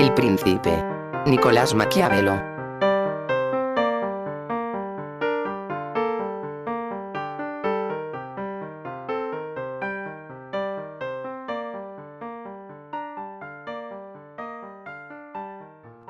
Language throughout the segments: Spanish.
El príncipe. Nicolás Maquiavelo.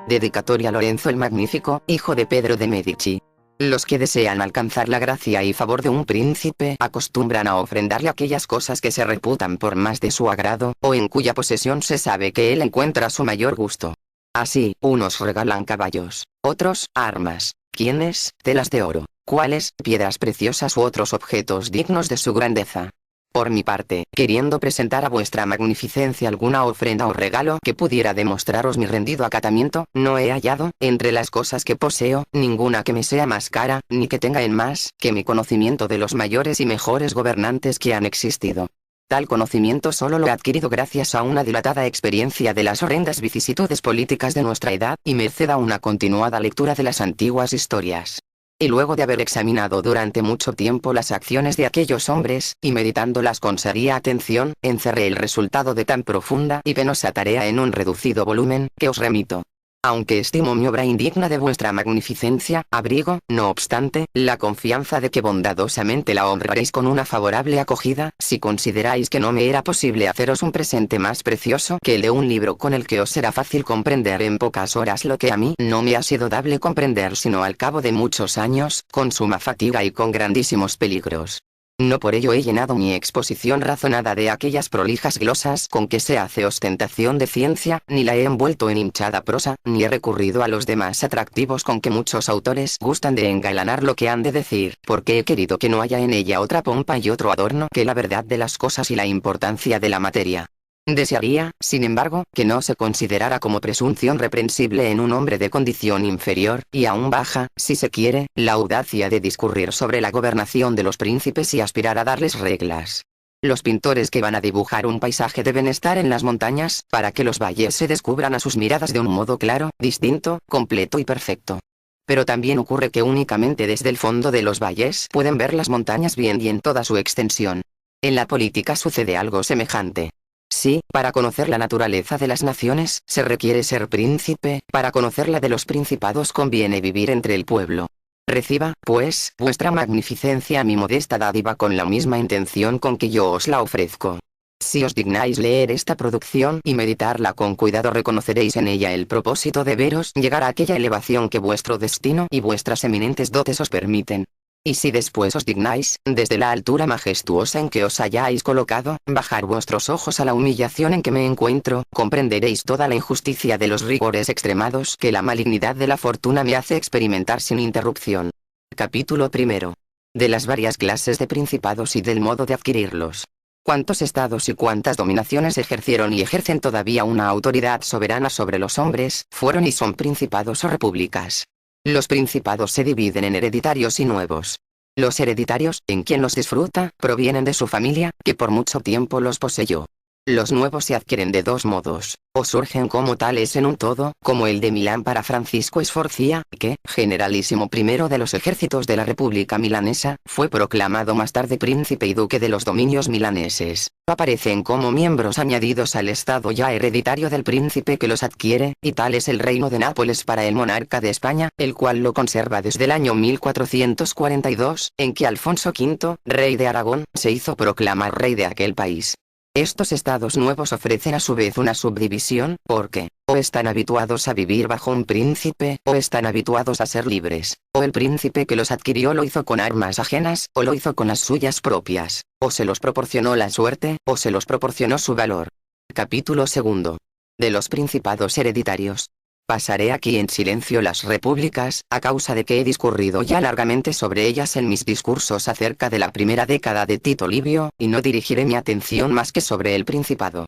Dedicatoria a Lorenzo el Magnífico, hijo de Pedro de Medici. Los que desean alcanzar la gracia y favor de un príncipe acostumbran a ofrendarle aquellas cosas que se reputan por más de su agrado, o en cuya posesión se sabe que él encuentra su mayor gusto. Así, unos regalan caballos, otros, armas, quienes, telas de oro, cuáles, piedras preciosas u otros objetos dignos de su grandeza. Por mi parte, queriendo presentar a vuestra magnificencia alguna ofrenda o regalo que pudiera demostraros mi rendido acatamiento, no he hallado, entre las cosas que poseo, ninguna que me sea más cara, ni que tenga en más, que mi conocimiento de los mayores y mejores gobernantes que han existido. Tal conocimiento solo lo he adquirido gracias a una dilatada experiencia de las horrendas vicisitudes políticas de nuestra edad, y merced a una continuada lectura de las antiguas historias. Y luego de haber examinado durante mucho tiempo las acciones de aquellos hombres, y meditándolas con seria atención, encerré el resultado de tan profunda y penosa tarea en un reducido volumen, que os remito. Aunque estimo mi obra indigna de vuestra magnificencia, abrigo, no obstante, la confianza de que bondadosamente la honraréis con una favorable acogida, si consideráis que no me era posible haceros un presente más precioso que el de un libro con el que os será fácil comprender en pocas horas lo que a mí no me ha sido dable comprender sino al cabo de muchos años, con suma fatiga y con grandísimos peligros. No por ello he llenado mi exposición razonada de aquellas prolijas glosas con que se hace ostentación de ciencia, ni la he envuelto en hinchada prosa, ni he recurrido a los demás atractivos con que muchos autores gustan de engalanar lo que han de decir, porque he querido que no haya en ella otra pompa y otro adorno que la verdad de las cosas y la importancia de la materia. Desearía, sin embargo, que no se considerara como presunción reprensible en un hombre de condición inferior, y aún baja, si se quiere, la audacia de discurrir sobre la gobernación de los príncipes y aspirar a darles reglas. Los pintores que van a dibujar un paisaje deben estar en las montañas, para que los valles se descubran a sus miradas de un modo claro, distinto, completo y perfecto. Pero también ocurre que únicamente desde el fondo de los valles pueden ver las montañas bien y en toda su extensión. En la política sucede algo semejante. Sí, para conocer la naturaleza de las naciones, se requiere ser príncipe, para conocerla de los principados conviene vivir entre el pueblo. Reciba, pues, vuestra magnificencia mi modesta dádiva con la misma intención con que yo os la ofrezco. Si os dignáis leer esta producción y meditarla con cuidado reconoceréis en ella el propósito de veros llegar a aquella elevación que vuestro destino y vuestras eminentes dotes os permiten. Y si después os dignáis, desde la altura majestuosa en que os hayáis colocado, bajar vuestros ojos a la humillación en que me encuentro, comprenderéis toda la injusticia de los rigores extremados que la malignidad de la fortuna me hace experimentar sin interrupción. Capítulo primero. De las varias clases de principados y del modo de adquirirlos. Cuántos estados y cuántas dominaciones ejercieron y ejercen todavía una autoridad soberana sobre los hombres, fueron y son principados o repúblicas. Los principados se dividen en hereditarios y nuevos. Los hereditarios, en quien los disfruta, provienen de su familia, que por mucho tiempo los poseyó. Los nuevos se adquieren de dos modos, o surgen como tales en un todo, como el de Milán para Francisco Sforcia, que, generalísimo primero de los ejércitos de la República Milanesa, fue proclamado más tarde príncipe y duque de los dominios milaneses. Aparecen como miembros añadidos al estado ya hereditario del príncipe que los adquiere, y tal es el reino de Nápoles para el monarca de España, el cual lo conserva desde el año 1442, en que Alfonso V, rey de Aragón, se hizo proclamar rey de aquel país. Estos estados nuevos ofrecen a su vez una subdivisión, porque, o están habituados a vivir bajo un príncipe, o están habituados a ser libres, o el príncipe que los adquirió lo hizo con armas ajenas, o lo hizo con las suyas propias, o se los proporcionó la suerte, o se los proporcionó su valor. Capítulo segundo. De los principados hereditarios. Pasaré aquí en silencio las repúblicas, a causa de que he discurrido ya largamente sobre ellas en mis discursos acerca de la primera década de Tito Livio, y no dirigiré mi atención más que sobre el principado.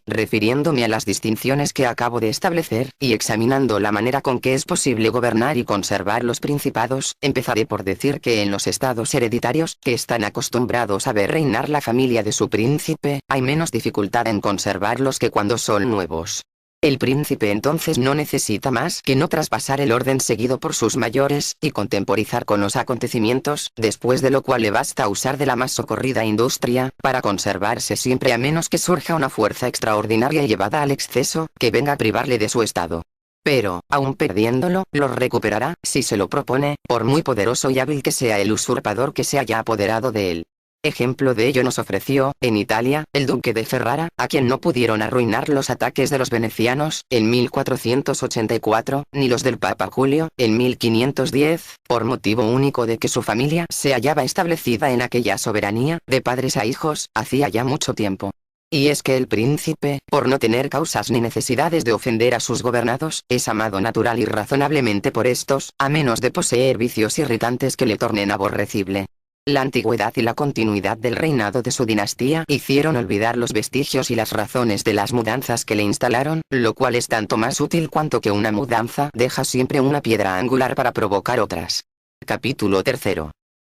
Refiriéndome a las distinciones que acabo de establecer, y examinando la manera con que es posible gobernar y conservar los principados, empezaré por decir que en los estados hereditarios, que están acostumbrados a ver reinar la familia de su príncipe, hay menos dificultad en conservarlos que cuando son nuevos. El príncipe entonces no necesita más que no traspasar el orden seguido por sus mayores, y contemporizar con los acontecimientos, después de lo cual le basta usar de la más socorrida industria, para conservarse siempre a menos que surja una fuerza extraordinaria y llevada al exceso, que venga a privarle de su estado. Pero, aun perdiéndolo, lo recuperará, si se lo propone, por muy poderoso y hábil que sea el usurpador que se haya apoderado de él. Ejemplo de ello nos ofreció, en Italia, el duque de Ferrara, a quien no pudieron arruinar los ataques de los venecianos, en 1484, ni los del Papa Julio, en 1510, por motivo único de que su familia se hallaba establecida en aquella soberanía, de padres a hijos, hacía ya mucho tiempo. Y es que el príncipe, por no tener causas ni necesidades de ofender a sus gobernados, es amado natural y razonablemente por estos, a menos de poseer vicios irritantes que le tornen aborrecible. La antigüedad y la continuidad del reinado de su dinastía hicieron olvidar los vestigios y las razones de las mudanzas que le instalaron, lo cual es tanto más útil cuanto que una mudanza deja siempre una piedra angular para provocar otras. Capítulo 3.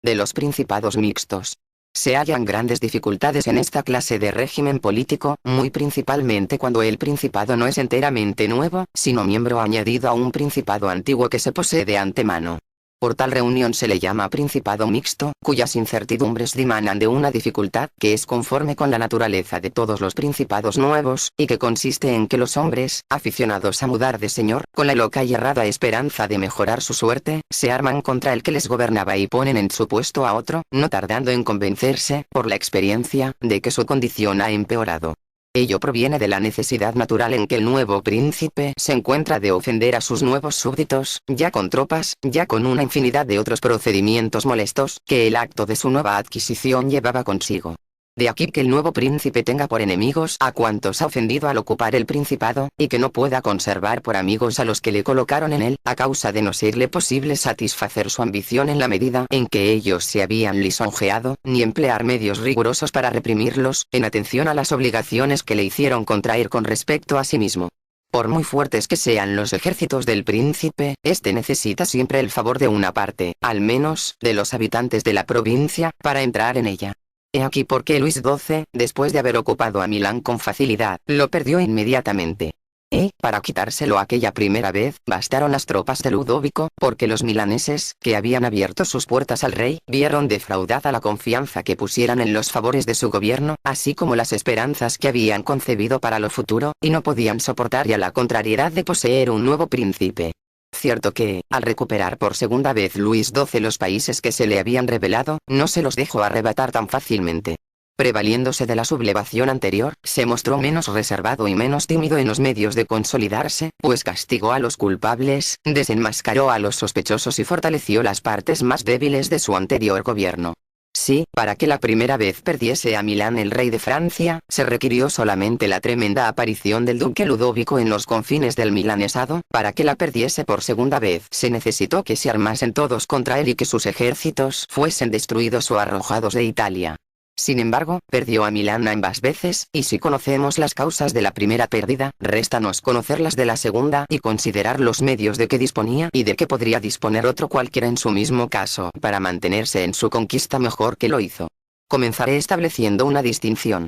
De los principados mixtos. Se hallan grandes dificultades en esta clase de régimen político, muy principalmente cuando el principado no es enteramente nuevo, sino miembro añadido a un principado antiguo que se posee de antemano. Por tal reunión se le llama principado mixto, cuyas incertidumbres dimanan de una dificultad que es conforme con la naturaleza de todos los principados nuevos, y que consiste en que los hombres, aficionados a mudar de señor, con la loca y errada esperanza de mejorar su suerte, se arman contra el que les gobernaba y ponen en su puesto a otro, no tardando en convencerse, por la experiencia, de que su condición ha empeorado. Ello proviene de la necesidad natural en que el nuevo príncipe se encuentra de ofender a sus nuevos súbditos, ya con tropas, ya con una infinidad de otros procedimientos molestos, que el acto de su nueva adquisición llevaba consigo. De aquí que el nuevo príncipe tenga por enemigos a cuantos ha ofendido al ocupar el principado, y que no pueda conservar por amigos a los que le colocaron en él, a causa de no serle posible satisfacer su ambición en la medida en que ellos se habían lisonjeado, ni emplear medios rigurosos para reprimirlos, en atención a las obligaciones que le hicieron contraer con respecto a sí mismo. Por muy fuertes que sean los ejércitos del príncipe, éste necesita siempre el favor de una parte, al menos, de los habitantes de la provincia, para entrar en ella. He aquí por qué Luis XII, después de haber ocupado a Milán con facilidad, lo perdió inmediatamente. Para quitárselo aquella primera vez, bastaron las tropas de Ludovico, porque los milaneses, que habían abierto sus puertas al rey, vieron defraudada la confianza que pusieran en los favores de su gobierno, así como las esperanzas que habían concebido para lo futuro, y no podían soportar ya la contrariedad de poseer un nuevo príncipe. Cierto que, al recuperar por segunda vez Luis XII los países que se le habían rebelado, no se los dejó arrebatar tan fácilmente. Prevaliéndose de la sublevación anterior, se mostró menos reservado y menos tímido en los medios de consolidarse, pues castigó a los culpables, desenmascaró a los sospechosos y fortaleció las partes más débiles de su anterior gobierno. Sí, para que la primera vez perdiese a Milán el rey de Francia, se requirió solamente la tremenda aparición del duque Ludovico en los confines del milanesado, para que la perdiese por segunda vez se necesitó que se armasen todos contra él y que sus ejércitos fuesen destruidos o arrojados de Italia. Sin embargo, perdió a Milán ambas veces, y si conocemos las causas de la primera pérdida, réstanos conocer las de la segunda y considerar los medios de que disponía y de que podría disponer otro cualquiera en su mismo caso, para mantenerse en su conquista mejor que lo hizo. Comenzaré estableciendo una distinción.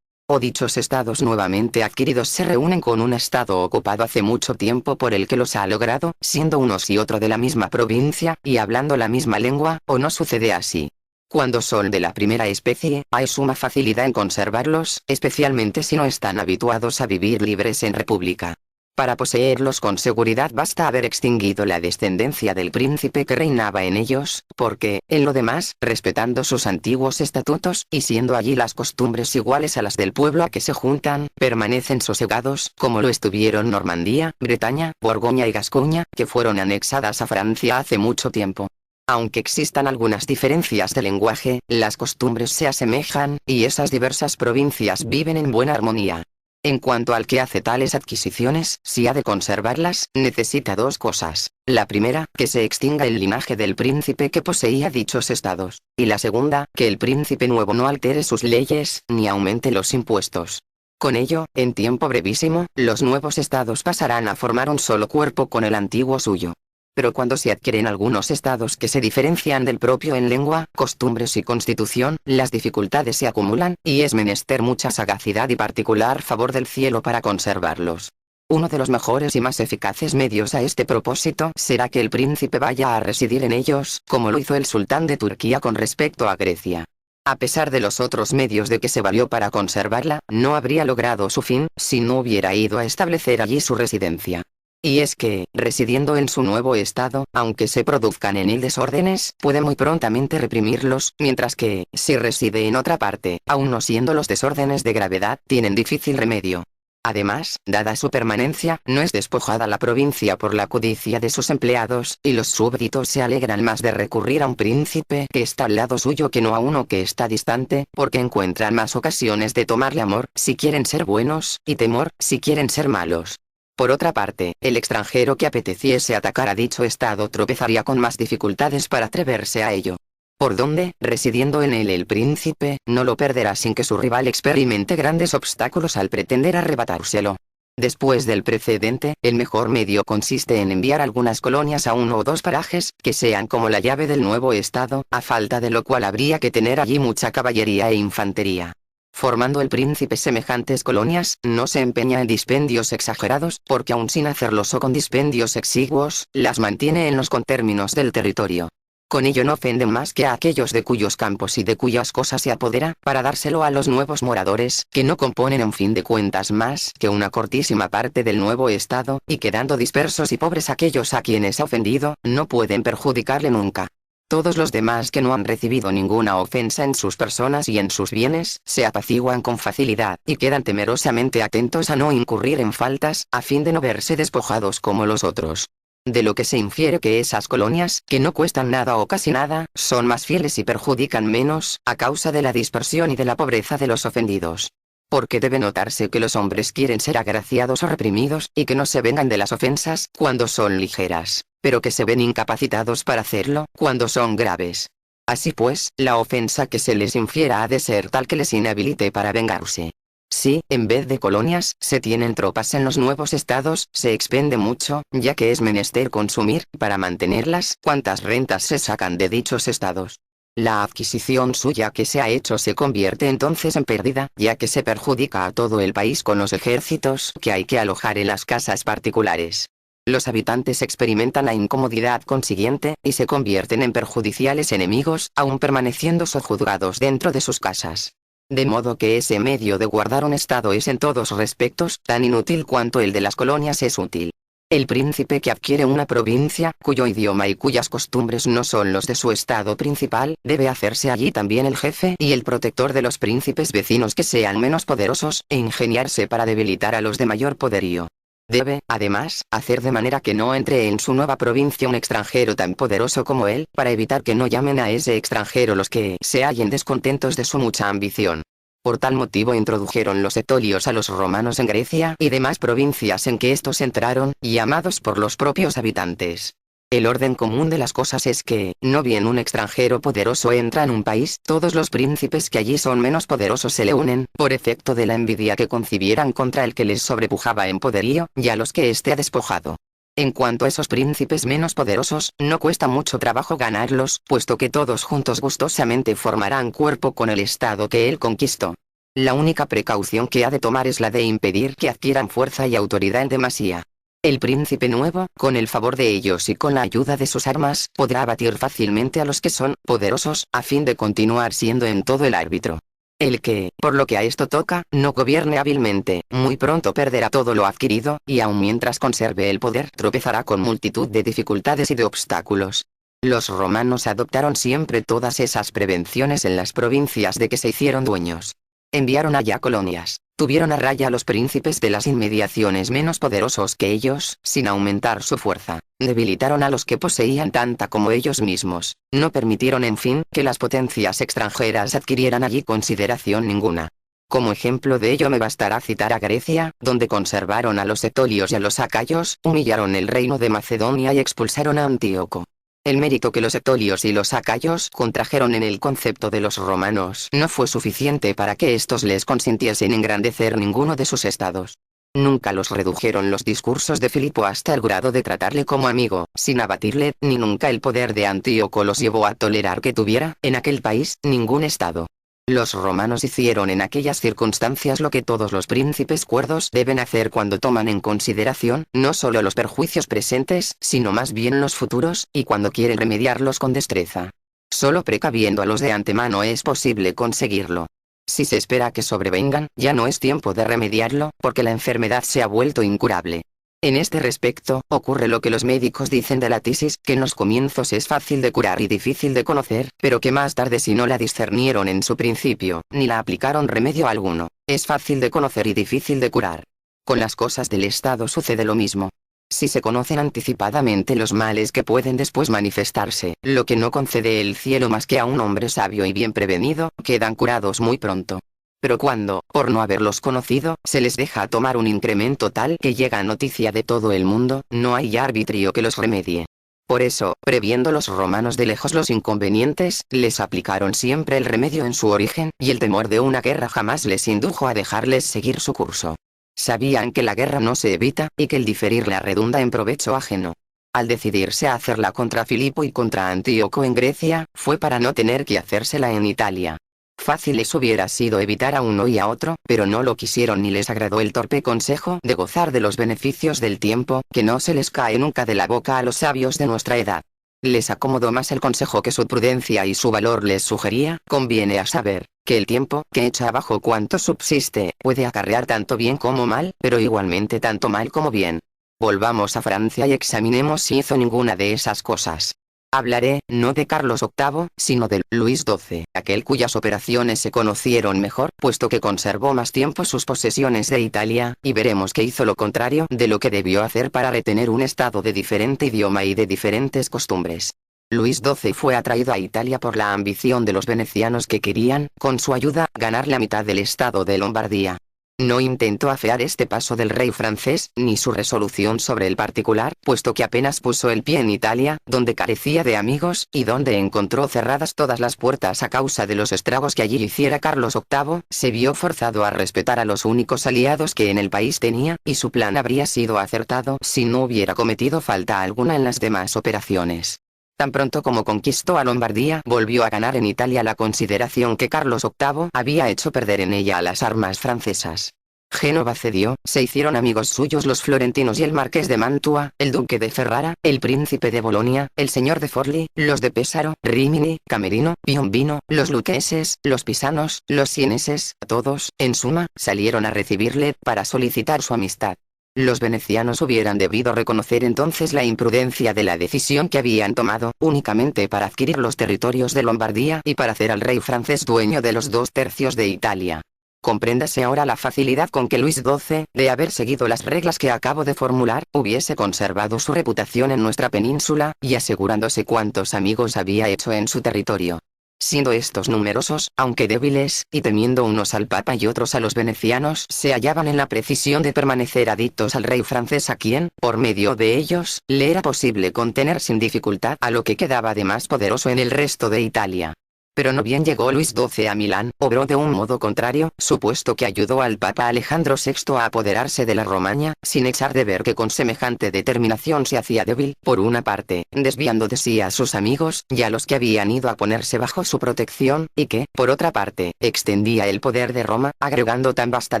Dichos estados nuevamente adquiridos se reúnen con un estado ocupado hace mucho tiempo por el que los ha logrado, siendo unos y otro de la misma provincia, y hablando la misma lengua, o no sucede así. Cuando son de la primera especie, hay suma facilidad en conservarlos, especialmente si no están habituados a vivir libres en república. Para poseerlos con seguridad basta haber extinguido la descendencia del príncipe que reinaba en ellos, porque, en lo demás, respetando sus antiguos estatutos, y siendo allí las costumbres iguales a las del pueblo a que se juntan, permanecen sosegados, como lo estuvieron Normandía, Bretaña, Borgoña y Gascuña, que fueron anexadas a Francia hace mucho tiempo. Aunque existan algunas diferencias de lenguaje, las costumbres se asemejan, y esas diversas provincias viven en buena armonía. En cuanto al que hace tales adquisiciones, si ha de conservarlas, necesita dos cosas. La primera, que se extinga el linaje del príncipe que poseía dichos estados, y la segunda, que el príncipe nuevo no altere sus leyes, ni aumente los impuestos. Con ello, en tiempo brevísimo, los nuevos estados pasarán a formar un solo cuerpo con el antiguo suyo. Pero cuando se adquieren algunos estados que se diferencian del propio en lengua, costumbres y constitución, las dificultades se acumulan, y es menester mucha sagacidad y particular favor del cielo para conservarlos. Uno de los mejores y más eficaces medios a este propósito será que el príncipe vaya a residir en ellos, como lo hizo el sultán de Turquía con respecto a Grecia. A pesar de los otros medios de que se valió para conservarla, no habría logrado su fin si no hubiera ido a establecer allí su residencia. Y es que, residiendo en su nuevo estado, aunque se produzcan en él desórdenes, puede muy prontamente reprimirlos, mientras que, si reside en otra parte, aun no siendo los desórdenes de gravedad, tienen difícil remedio. Además, dada su permanencia, no es despojada la provincia por la codicia de sus empleados, y los súbditos se alegran más de recurrir a un príncipe que está al lado suyo que no a uno que está distante, porque encuentran más ocasiones de tomarle amor, si quieren ser buenos, y temor, si quieren ser malos. Por otra parte, el extranjero que apeteciese atacar a dicho estado tropezaría con más dificultades para atreverse a ello. Por donde, residiendo en él el príncipe, no lo perderá sin que su rival experimente grandes obstáculos al pretender arrebatárselo. Después del precedente, el mejor medio consiste en enviar algunas colonias a uno o dos parajes, que sean como la llave del nuevo estado, a falta de lo cual habría que tener allí mucha caballería e infantería. Formando el príncipe semejantes colonias, no se empeña en dispendios exagerados, porque aun sin hacerlos o con dispendios exiguos, las mantiene en los contérminos del territorio. Con ello no ofenden más que a aquellos de cuyos campos y de cuyas cosas se apodera, para dárselo a los nuevos moradores, que no componen en fin de cuentas más que una cortísima parte del nuevo estado, y quedando dispersos y pobres aquellos a quienes ha ofendido, no pueden perjudicarle nunca. Todos los demás que no han recibido ninguna ofensa en sus personas y en sus bienes, se apaciguan con facilidad, y quedan temerosamente atentos a no incurrir en faltas, a fin de no verse despojados como los otros. De lo que se infiere que esas colonias, que no cuestan nada o casi nada, son más fieles y perjudican menos, a causa de la dispersión y de la pobreza de los ofendidos. Porque debe notarse que los hombres quieren ser agraciados o reprimidos, y que no se vengan de las ofensas, cuando son ligeras, pero que se ven incapacitados para hacerlo, cuando son graves. Así pues, la ofensa que se les infiera ha de ser tal que les inhabilite para vengarse. Si, en vez de colonias, se tienen tropas en los nuevos estados, se expende mucho, ya que es menester consumir, para mantenerlas, cuantas rentas se sacan de dichos estados. La adquisición suya que se ha hecho se convierte entonces en pérdida, ya que se perjudica a todo el país con los ejércitos que hay que alojar en las casas particulares. Los habitantes experimentan la incomodidad consiguiente, y se convierten en perjudiciales enemigos, aun permaneciendo sojuzgados dentro de sus casas. De modo que ese medio de guardar un estado es en todos respectos tan inútil cuanto el de las colonias es útil. El príncipe que adquiere una provincia, cuyo idioma y cuyas costumbres no son los de su estado principal, debe hacerse allí también el jefe y el protector de los príncipes vecinos que sean menos poderosos, e ingeniarse para debilitar a los de mayor poderío. Debe, además, hacer de manera que no entre en su nueva provincia un extranjero tan poderoso como él, para evitar que no llamen a ese extranjero los que se hallen descontentos de su mucha ambición. Por tal motivo introdujeron los etolios a los romanos en Grecia y demás provincias en que estos entraron, llamados por los propios habitantes. El orden común de las cosas es que, no bien un extranjero poderoso entra en un país, todos los príncipes que allí son menos poderosos se le unen, por efecto de la envidia que concibieran contra el que les sobrepujaba en poderío, y a los que éste ha despojado. En cuanto a esos príncipes menos poderosos, no cuesta mucho trabajo ganarlos, puesto que todos juntos gustosamente formarán cuerpo con el estado que él conquistó. La única precaución que ha de tomar es la de impedir que adquieran fuerza y autoridad en demasía. El príncipe nuevo, con el favor de ellos y con la ayuda de sus armas, podrá abatir fácilmente a los que son poderosos, a fin de continuar siendo en todo el árbitro. El que, por lo que a esto toca, no gobierne hábilmente, muy pronto perderá todo lo adquirido, y aun mientras conserve el poder tropezará con multitud de dificultades y de obstáculos. Los romanos adoptaron siempre todas esas prevenciones en las provincias de que se hicieron dueños. Enviaron allá colonias, tuvieron a raya a los príncipes de las inmediaciones menos poderosos que ellos, sin aumentar su fuerza, debilitaron a los que poseían tanta como ellos mismos, no permitieron en fin que las potencias extranjeras adquirieran allí consideración ninguna. Como ejemplo de ello me bastará citar a Grecia, donde conservaron a los etolios y a los acayos, humillaron el reino de Macedonia y expulsaron a Antíoco. El mérito que los etolios y los acayos contrajeron en el concepto de los romanos no fue suficiente para que éstos les consintiesen engrandecer ninguno de sus estados. Nunca los redujeron los discursos de Filipo hasta el grado de tratarle como amigo, sin abatirle, ni nunca el poder de Antíoco los llevó a tolerar que tuviera, en aquel país, ningún estado. Los romanos hicieron en aquellas circunstancias lo que todos los príncipes cuerdos deben hacer cuando toman en consideración, no solo los perjuicios presentes, sino más bien los futuros, y cuando quieren remediarlos con destreza. Solo precaviéndolos de antemano es posible conseguirlo. Si se espera que sobrevengan, ya no es tiempo de remediarlo, porque la enfermedad se ha vuelto incurable. En este respecto, ocurre lo que los médicos dicen de la tisis, que en los comienzos es fácil de curar y difícil de conocer, pero que más tarde si no la discernieron en su principio, ni la aplicaron remedio alguno, es fácil de conocer y difícil de curar. Con las cosas del Estado sucede lo mismo. Si se conocen anticipadamente los males que pueden después manifestarse, lo que no concede el cielo más que a un hombre sabio y bien prevenido, quedan curados muy pronto. Pero cuando, por no haberlos conocido, se les deja tomar un incremento tal que llega a noticia de todo el mundo, no hay ya arbitrio que los remedie. Por eso, previendo los romanos de lejos los inconvenientes, les aplicaron siempre el remedio en su origen, y el temor de una guerra jamás les indujo a dejarles seguir su curso. Sabían que la guerra no se evita, y que el diferirla redunda en provecho ajeno. Al decidirse a hacerla contra Filipo y contra Antíoco en Grecia, fue para no tener que hacérsela en Italia. Fácil les hubiera sido evitar a uno y a otro, pero no lo quisieron ni les agradó el torpe consejo de gozar de los beneficios del tiempo, que no se les cae nunca de la boca a los sabios de nuestra edad. Les acomodó más el consejo que su prudencia y su valor les sugería, conviene a saber, que el tiempo, que echa abajo cuanto subsiste, puede acarrear tanto bien como mal, pero igualmente tanto mal como bien. Volvamos a Francia y examinemos si hizo ninguna de esas cosas. Hablaré, no de Carlos VIII, sino de Luis XII, aquel cuyas operaciones se conocieron mejor, puesto que conservó más tiempo sus posesiones de Italia, y veremos que hizo lo contrario de lo que debió hacer para retener un estado de diferente idioma y de diferentes costumbres. Luis XII fue atraído a Italia por la ambición de los venecianos que querían, con su ayuda, ganar la mitad del estado de Lombardía. No intentó afear este paso del rey francés, ni su resolución sobre el particular, puesto que apenas puso el pie en Italia, donde carecía de amigos, y donde encontró cerradas todas las puertas a causa de los estragos que allí hiciera Carlos VIII, se vio forzado a respetar a los únicos aliados que en el país tenía, y su plan habría sido acertado si no hubiera cometido falta alguna en las demás operaciones. Tan pronto como conquistó a Lombardía, volvió a ganar en Italia la consideración que Carlos VIII había hecho perder en ella a las armas francesas. Génova cedió, se hicieron amigos suyos los florentinos y el marqués de Mantua, el duque de Ferrara, el príncipe de Bolonia, el señor de Forlì, los de Pesaro, Rimini, Camerino, Piombino, los luqueses, los pisanos, los sieneses, todos, en suma, salieron a recibirle, para solicitar su amistad. Los venecianos hubieran debido reconocer entonces la imprudencia de la decisión que habían tomado, únicamente para adquirir los territorios de Lombardía y para hacer al rey francés dueño de los 2/3 de Italia. Compréndase ahora la facilidad con que Luis XII, de haber seguido las reglas que acabo de formular, hubiese conservado su reputación en nuestra península, y asegurándose cuántos amigos había hecho en su territorio. Siendo estos numerosos, aunque débiles, y temiendo unos al papa y otros a los venecianos, se hallaban en la precisión de permanecer adictos al rey francés a quien, por medio de ellos, le era posible contener sin dificultad a lo que quedaba de más poderoso en el resto de Italia. Pero no bien llegó Luis XII a Milán, obró de un modo contrario, supuesto que ayudó al papa Alejandro VI a apoderarse de la Romaña, sin echar de ver que con semejante determinación se hacía débil, por una parte, desviando de sí a sus amigos, y a los que habían ido a ponerse bajo su protección, y que, por otra parte, extendía el poder de Roma, agregando tan vasta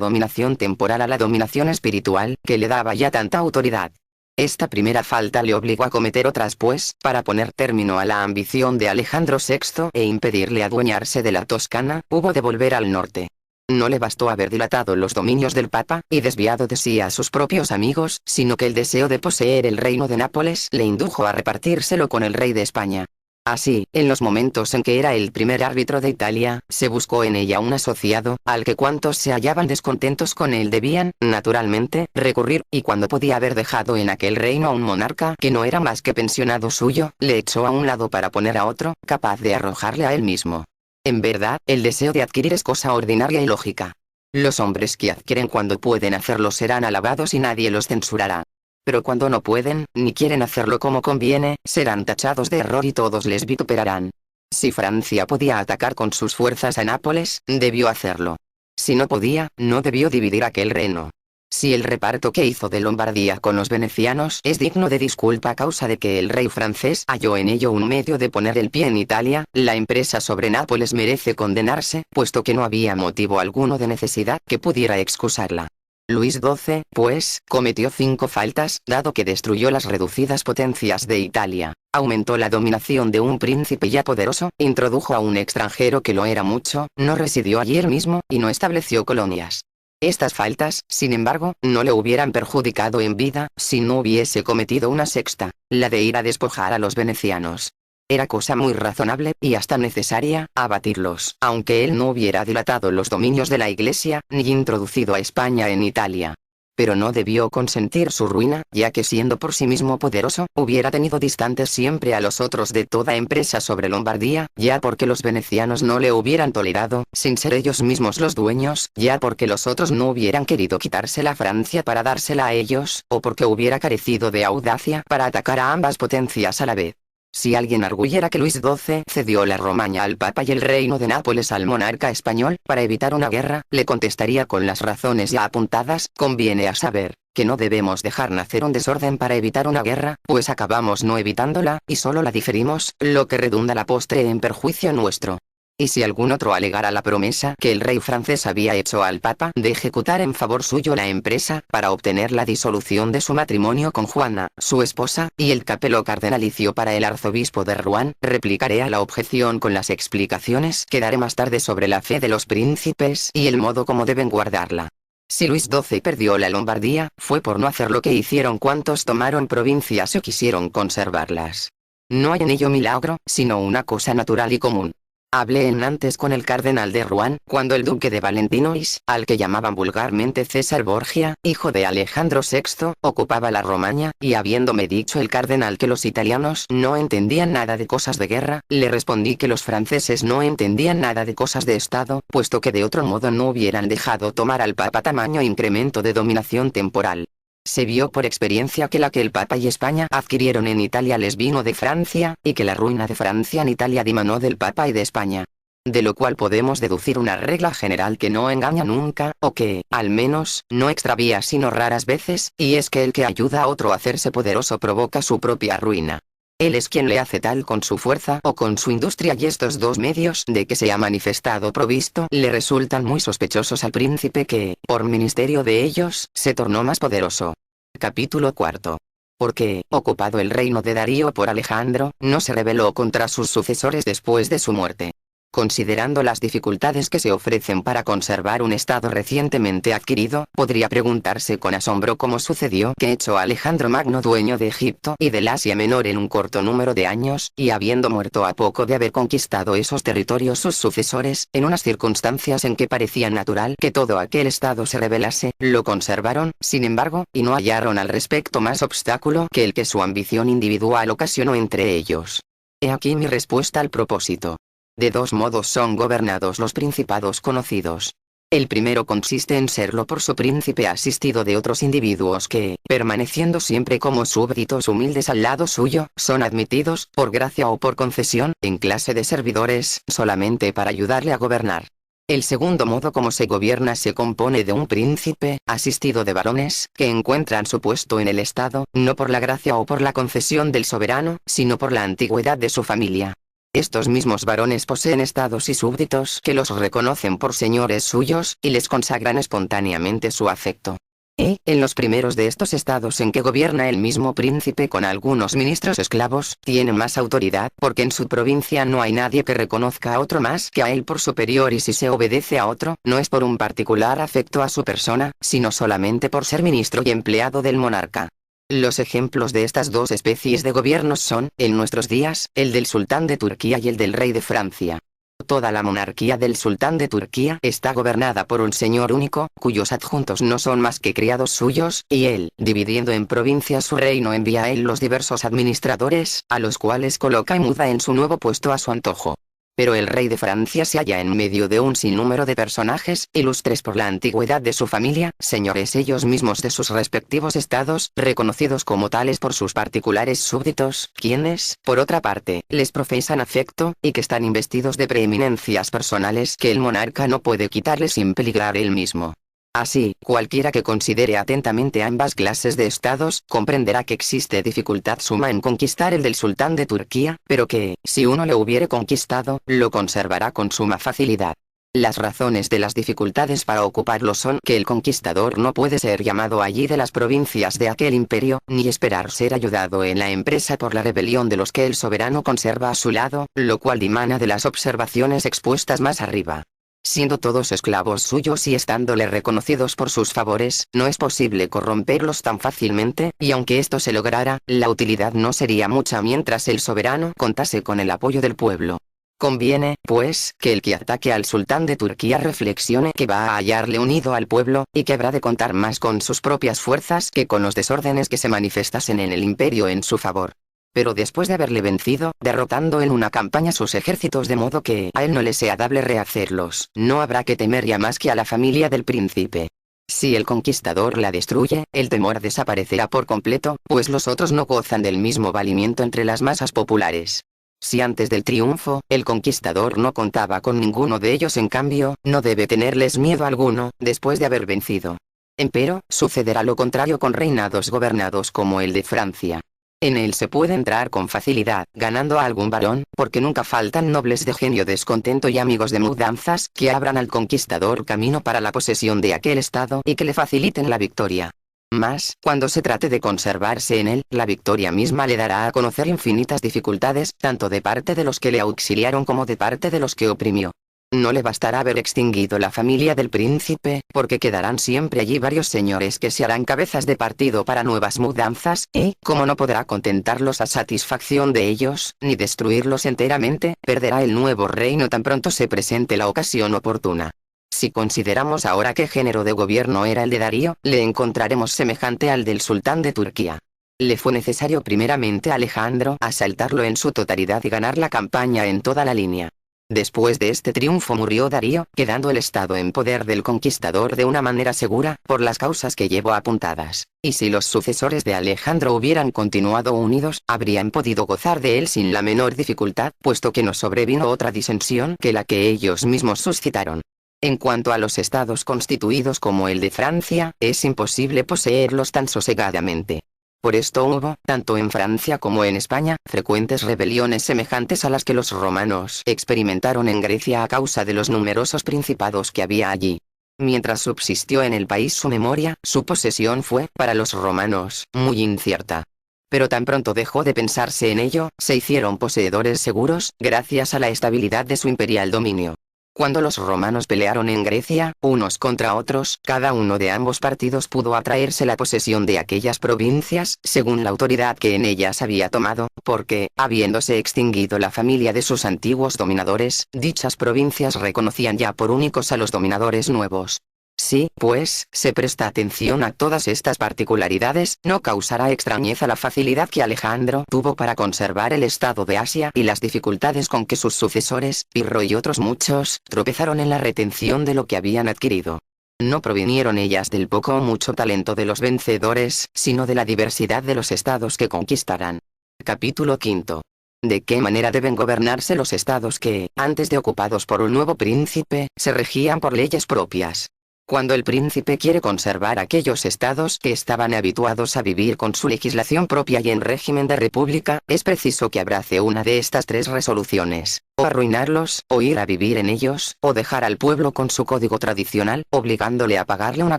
dominación temporal a la dominación espiritual, que le daba ya tanta autoridad. Esta primera falta le obligó a cometer otras pues, para poner término a la ambición de Alejandro VI e impedirle adueñarse de la Toscana, hubo de volver al norte. No le bastó haber dilatado los dominios del Papa, y desviado de sí a sus propios amigos, sino que el deseo de poseer el reino de Nápoles le indujo a repartírselo con el rey de España. Así, en los momentos en que era el primer árbitro de Italia, se buscó en ella un asociado, al que cuantos se hallaban descontentos con él debían, naturalmente, recurrir, y cuando podía haber dejado en aquel reino a un monarca que no era más que pensionado suyo, le echó a un lado para poner a otro, capaz de arrojarle a él mismo. En verdad, el deseo de adquirir es cosa ordinaria y lógica. Los hombres que adquieren cuando pueden hacerlo serán alabados y nadie los censurará. Pero cuando no pueden, ni quieren hacerlo como conviene, serán tachados de error y todos les vituperarán. Si Francia podía atacar con sus fuerzas a Nápoles, debió hacerlo. Si no podía, no debió dividir aquel reino. Si el reparto que hizo de Lombardía con los venecianos es digno de disculpa a causa de que el rey francés halló en ello un medio de poner el pie en Italia, la empresa sobre Nápoles merece condenarse, puesto que no había motivo alguno de necesidad que pudiera excusarla. Luis XII, pues, cometió 5 faltas, dado que destruyó las reducidas potencias de Italia, aumentó la dominación de un príncipe ya poderoso, introdujo a un extranjero que lo era mucho, no residió allí él mismo, y no estableció colonias. Estas faltas, sin embargo, no le hubieran perjudicado en vida, si no hubiese cometido una sexta, la de ir a despojar a los venecianos. Era cosa muy razonable, y hasta necesaria, abatirlos, aunque él no hubiera dilatado los dominios de la Iglesia, ni introducido a España en Italia. Pero no debió consentir su ruina, ya que siendo por sí mismo poderoso, hubiera tenido distantes siempre a los otros de toda empresa sobre Lombardía, ya porque los venecianos no le hubieran tolerado, sin ser ellos mismos los dueños, ya porque los otros no hubieran querido quitársela a Francia para dársela a ellos, o porque hubiera carecido de audacia para atacar a ambas potencias a la vez. Si alguien arguyera que Luis XII cedió la Romaña al Papa y el reino de Nápoles al monarca español para evitar una guerra, le contestaría con las razones ya apuntadas: conviene a saber que no debemos dejar nacer un desorden para evitar una guerra, pues acabamos no evitándola, y solo la diferimos, lo que redunda a la postre en perjuicio nuestro. Y si algún otro alegara la promesa que el rey francés había hecho al Papa de ejecutar en favor suyo la empresa para obtener la disolución de su matrimonio con Juana, su esposa, y el capelo cardenalicio para el arzobispo de Rouen, replicaré a la objeción con las explicaciones que daré más tarde sobre la fe de los príncipes y el modo como deben guardarla. Si Luis XII perdió la Lombardía, fue por no hacer lo que hicieron cuantos tomaron provincias o quisieron conservarlas. No hay en ello milagro, sino una cosa natural y común. Hablé en Nantes con el cardenal de Rouen, cuando el duque de Valentinois, al que llamaban vulgarmente César Borgia, hijo de Alejandro VI, ocupaba la Romaña, y habiéndome dicho el cardenal que los italianos no entendían nada de cosas de guerra, le respondí que los franceses no entendían nada de cosas de Estado, puesto que de otro modo no hubieran dejado tomar al Papa tamaño incremento de dominación temporal. Se vio por experiencia que la que el Papa y España adquirieron en Italia les vino de Francia, y que la ruina de Francia en Italia dimanó del Papa y de España. De lo cual podemos deducir una regla general que no engaña nunca, o que, al menos, no extravía sino raras veces, y es que el que ayuda a otro a hacerse poderoso provoca su propia ruina. Él es quien le hace tal con su fuerza o con su industria, y estos dos medios de que se ha manifestado provisto le resultan muy sospechosos al príncipe que, por ministerio de ellos, se tornó más poderoso. Capítulo 4. Porque, ocupado el reino de Darío por Alejandro, no se rebeló contra sus sucesores después de su muerte. Considerando las dificultades que se ofrecen para conservar un estado recientemente adquirido, podría preguntarse con asombro cómo sucedió que hecho Alejandro Magno dueño de Egipto y del Asia Menor en un corto número de años, y habiendo muerto a poco de haber conquistado esos territorios sus sucesores, en unas circunstancias en que parecía natural que todo aquel estado se rebelase, lo conservaron, sin embargo, y no hallaron al respecto más obstáculo que el que su ambición individual ocasionó entre ellos. He aquí mi respuesta al propósito. De dos modos son gobernados los principados conocidos. El primero consiste en serlo por su príncipe asistido de otros individuos que, permaneciendo siempre como súbditos humildes al lado suyo, son admitidos, por gracia o por concesión, en clase de servidores, solamente para ayudarle a gobernar. El segundo modo como se gobierna se compone de un príncipe, asistido de varones, que encuentran su puesto en el Estado, no por la gracia o por la concesión del soberano, sino por la antigüedad de su familia. Estos mismos varones poseen estados y súbditos que los reconocen por señores suyos, y les consagran espontáneamente su afecto. En los primeros de estos estados en que gobierna el mismo príncipe con algunos ministros esclavos, tiene más autoridad, porque en su provincia no hay nadie que reconozca a otro más que a él por superior, y si se obedece a otro, no es por un particular afecto a su persona, sino solamente por ser ministro y empleado del monarca. Los ejemplos de estas dos especies de gobiernos son, en nuestros días, el del sultán de Turquía y el del rey de Francia. Toda la monarquía del sultán de Turquía está gobernada por un señor único, cuyos adjuntos no son más que criados suyos, y él, dividiendo en provincias su reino, envía a él los diversos administradores, a los cuales coloca y muda en su nuevo puesto a su antojo. Pero el rey de Francia se halla en medio de un sinnúmero de personajes, ilustres por la antigüedad de su familia, señores ellos mismos de sus respectivos estados, reconocidos como tales por sus particulares súbditos, quienes, por otra parte, les profesan afecto, y que están investidos de preeminencias personales que el monarca no puede quitarles sin peligrar él mismo. Así, cualquiera que considere atentamente ambas clases de estados, comprenderá que existe dificultad suma en conquistar el del sultán de Turquía, pero que, si uno lo hubiere conquistado, lo conservará con suma facilidad. Las razones de las dificultades para ocuparlo son que el conquistador no puede ser llamado allí de las provincias de aquel imperio, ni esperar ser ayudado en la empresa por la rebelión de los que el soberano conserva a su lado, lo cual dimana de las observaciones expuestas más arriba. Siendo todos esclavos suyos y estándole reconocidos por sus favores, no es posible corromperlos tan fácilmente, y aunque esto se lograra, la utilidad no sería mucha mientras el soberano contase con el apoyo del pueblo. Conviene, pues, que el que ataque al sultán de Turquía reflexione que va a hallarle unido al pueblo, y que habrá de contar más con sus propias fuerzas que con los desórdenes que se manifestasen en el imperio en su favor. Pero después de haberle vencido, derrotando en una campaña sus ejércitos de modo que a él no le sea dable rehacerlos, no habrá que temer ya más que a la familia del príncipe. Si el conquistador la destruye, el temor desaparecerá por completo, pues los otros no gozan del mismo valimiento entre las masas populares. Si antes del triunfo, el conquistador no contaba con ninguno de ellos, en cambio, no debe tenerles miedo alguno, después de haber vencido. Empero, sucederá lo contrario con reinados gobernados como el de Francia. En él se puede entrar con facilidad, ganando a algún varón, porque nunca faltan nobles de genio descontento y amigos de mudanzas, que abran al conquistador camino para la posesión de aquel estado y que le faciliten la victoria. Mas, cuando se trate de conservarse en él, la victoria misma le dará a conocer infinitas dificultades, tanto de parte de los que le auxiliaron como de parte de los que oprimió. No le bastará haber extinguido la familia del príncipe, porque quedarán siempre allí varios señores que se harán cabezas de partido para nuevas mudanzas, y, como no podrá contentarlos a satisfacción de ellos, ni destruirlos enteramente, perderá el nuevo reino tan pronto se presente la ocasión oportuna. Si consideramos ahora qué género de gobierno era el de Darío, le encontraremos semejante al del sultán de Turquía. Le fue necesario primeramente a Alejandro asaltarlo en su totalidad y ganar la campaña en toda la línea. Después de este triunfo murió Darío, quedando el estado en poder del conquistador de una manera segura, por las causas que llevo apuntadas, y si los sucesores de Alejandro hubieran continuado unidos, habrían podido gozar de él sin la menor dificultad, puesto que no sobrevino otra disensión que la que ellos mismos suscitaron. En cuanto a los estados constituidos como el de Francia, es imposible poseerlos tan sosegadamente. Por esto hubo, tanto en Francia como en España, frecuentes rebeliones semejantes a las que los romanos experimentaron en Grecia a causa de los numerosos principados que había allí. Mientras subsistió en el país su memoria, su posesión fue, para los romanos, muy incierta. Pero tan pronto dejó de pensarse en ello, se hicieron poseedores seguros, gracias a la estabilidad de su imperial dominio. Cuando los romanos pelearon en Grecia, unos contra otros, cada uno de ambos partidos pudo atraerse la posesión de aquellas provincias, según la autoridad que en ellas había tomado, porque, habiéndose extinguido la familia de sus antiguos dominadores, dichas provincias reconocían ya por únicos a los dominadores nuevos. Si, pues, se presta atención a todas estas particularidades, no causará extrañeza la facilidad que Alejandro tuvo para conservar el estado de Asia y las dificultades con que sus sucesores, Pirro y otros muchos, tropezaron en la retención de lo que habían adquirido. No provinieron ellas del poco o mucho talento de los vencedores, sino de la diversidad de los estados que conquistarán. Capítulo 5. ¿De qué manera deben gobernarse los estados que, antes de ocupados por un nuevo príncipe, se regían por leyes propias? Cuando el príncipe quiere conservar aquellos estados que estaban habituados a vivir con su legislación propia y en régimen de república, es preciso que abrace una de estas tres resoluciones: o arruinarlos, o ir a vivir en ellos, o dejar al pueblo con su código tradicional, obligándole a pagarle una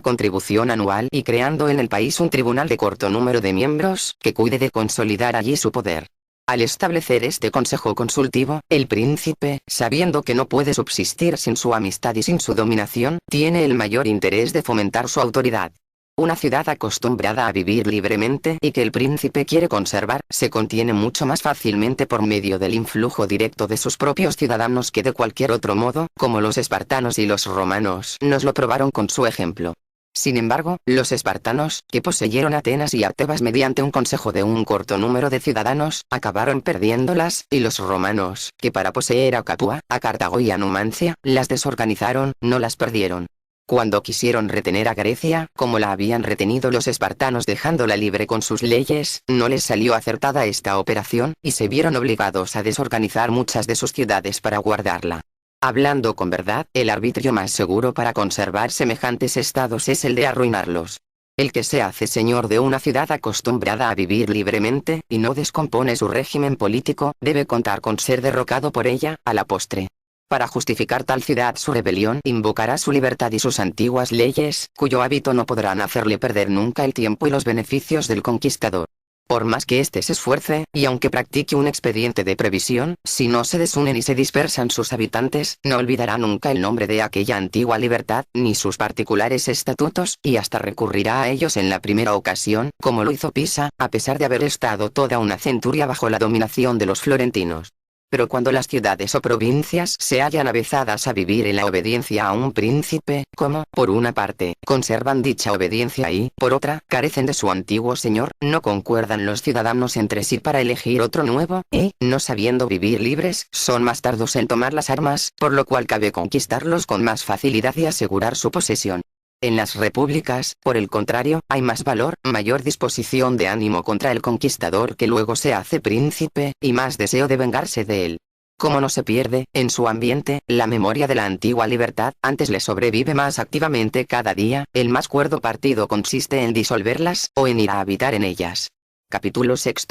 contribución anual y creando en el país un tribunal de corto número de miembros, que cuide de consolidar allí su poder. Al establecer este consejo consultivo, el príncipe, sabiendo que no puede subsistir sin su amistad y sin su dominación, tiene el mayor interés de fomentar su autoridad. Una ciudad acostumbrada a vivir libremente y que el príncipe quiere conservar, se contiene mucho más fácilmente por medio del influjo directo de sus propios ciudadanos que de cualquier otro modo, como los espartanos y los romanos nos lo probaron con su ejemplo. Sin embargo, los espartanos, que poseyeron Atenas y a Tebas mediante un consejo de un corto número de ciudadanos, acabaron perdiéndolas, y los romanos, que para poseer a Capua, a Cartago y a Numancia, las desorganizaron, no las perdieron. Cuando quisieron retener a Grecia, como la habían retenido los espartanos dejándola libre con sus leyes, no les salió acertada esta operación, y se vieron obligados a desorganizar muchas de sus ciudades para guardarla. Hablando con verdad, el arbitrio más seguro para conservar semejantes estados es el de arruinarlos. El que se hace señor de una ciudad acostumbrada a vivir libremente, y no descompone su régimen político, debe contar con ser derrocado por ella, a la postre. Para justificar tal ciudad su rebelión, invocará su libertad y sus antiguas leyes, cuyo hábito no podrán hacerle perder nunca el tiempo y los beneficios del conquistador. Por más que éste se esfuerce, y aunque practique un expediente de previsión, si no se desunen y se dispersan sus habitantes, no olvidará nunca el nombre de aquella antigua libertad, ni sus particulares estatutos, y hasta recurrirá a ellos en la primera ocasión, como lo hizo Pisa, a pesar de haber estado toda una centuria bajo la dominación de los florentinos. Pero cuando las ciudades o provincias se hallan avezadas a vivir en la obediencia a un príncipe, como, por una parte, conservan dicha obediencia y, por otra, carecen de su antiguo señor, no concuerdan los ciudadanos entre sí para elegir otro nuevo, y, no sabiendo vivir libres, son más tardos en tomar las armas, por lo cual cabe conquistarlos con más facilidad y asegurar su posesión. En las repúblicas, por el contrario, hay más valor, mayor disposición de ánimo contra el conquistador que luego se hace príncipe, y más deseo de vengarse de él. Como no se pierde, en su ambiente, la memoria de la antigua libertad, antes le sobrevive más activamente cada día, el más cuerdo partido consiste en disolverlas, o en ir a habitar en ellas. Capítulo 6.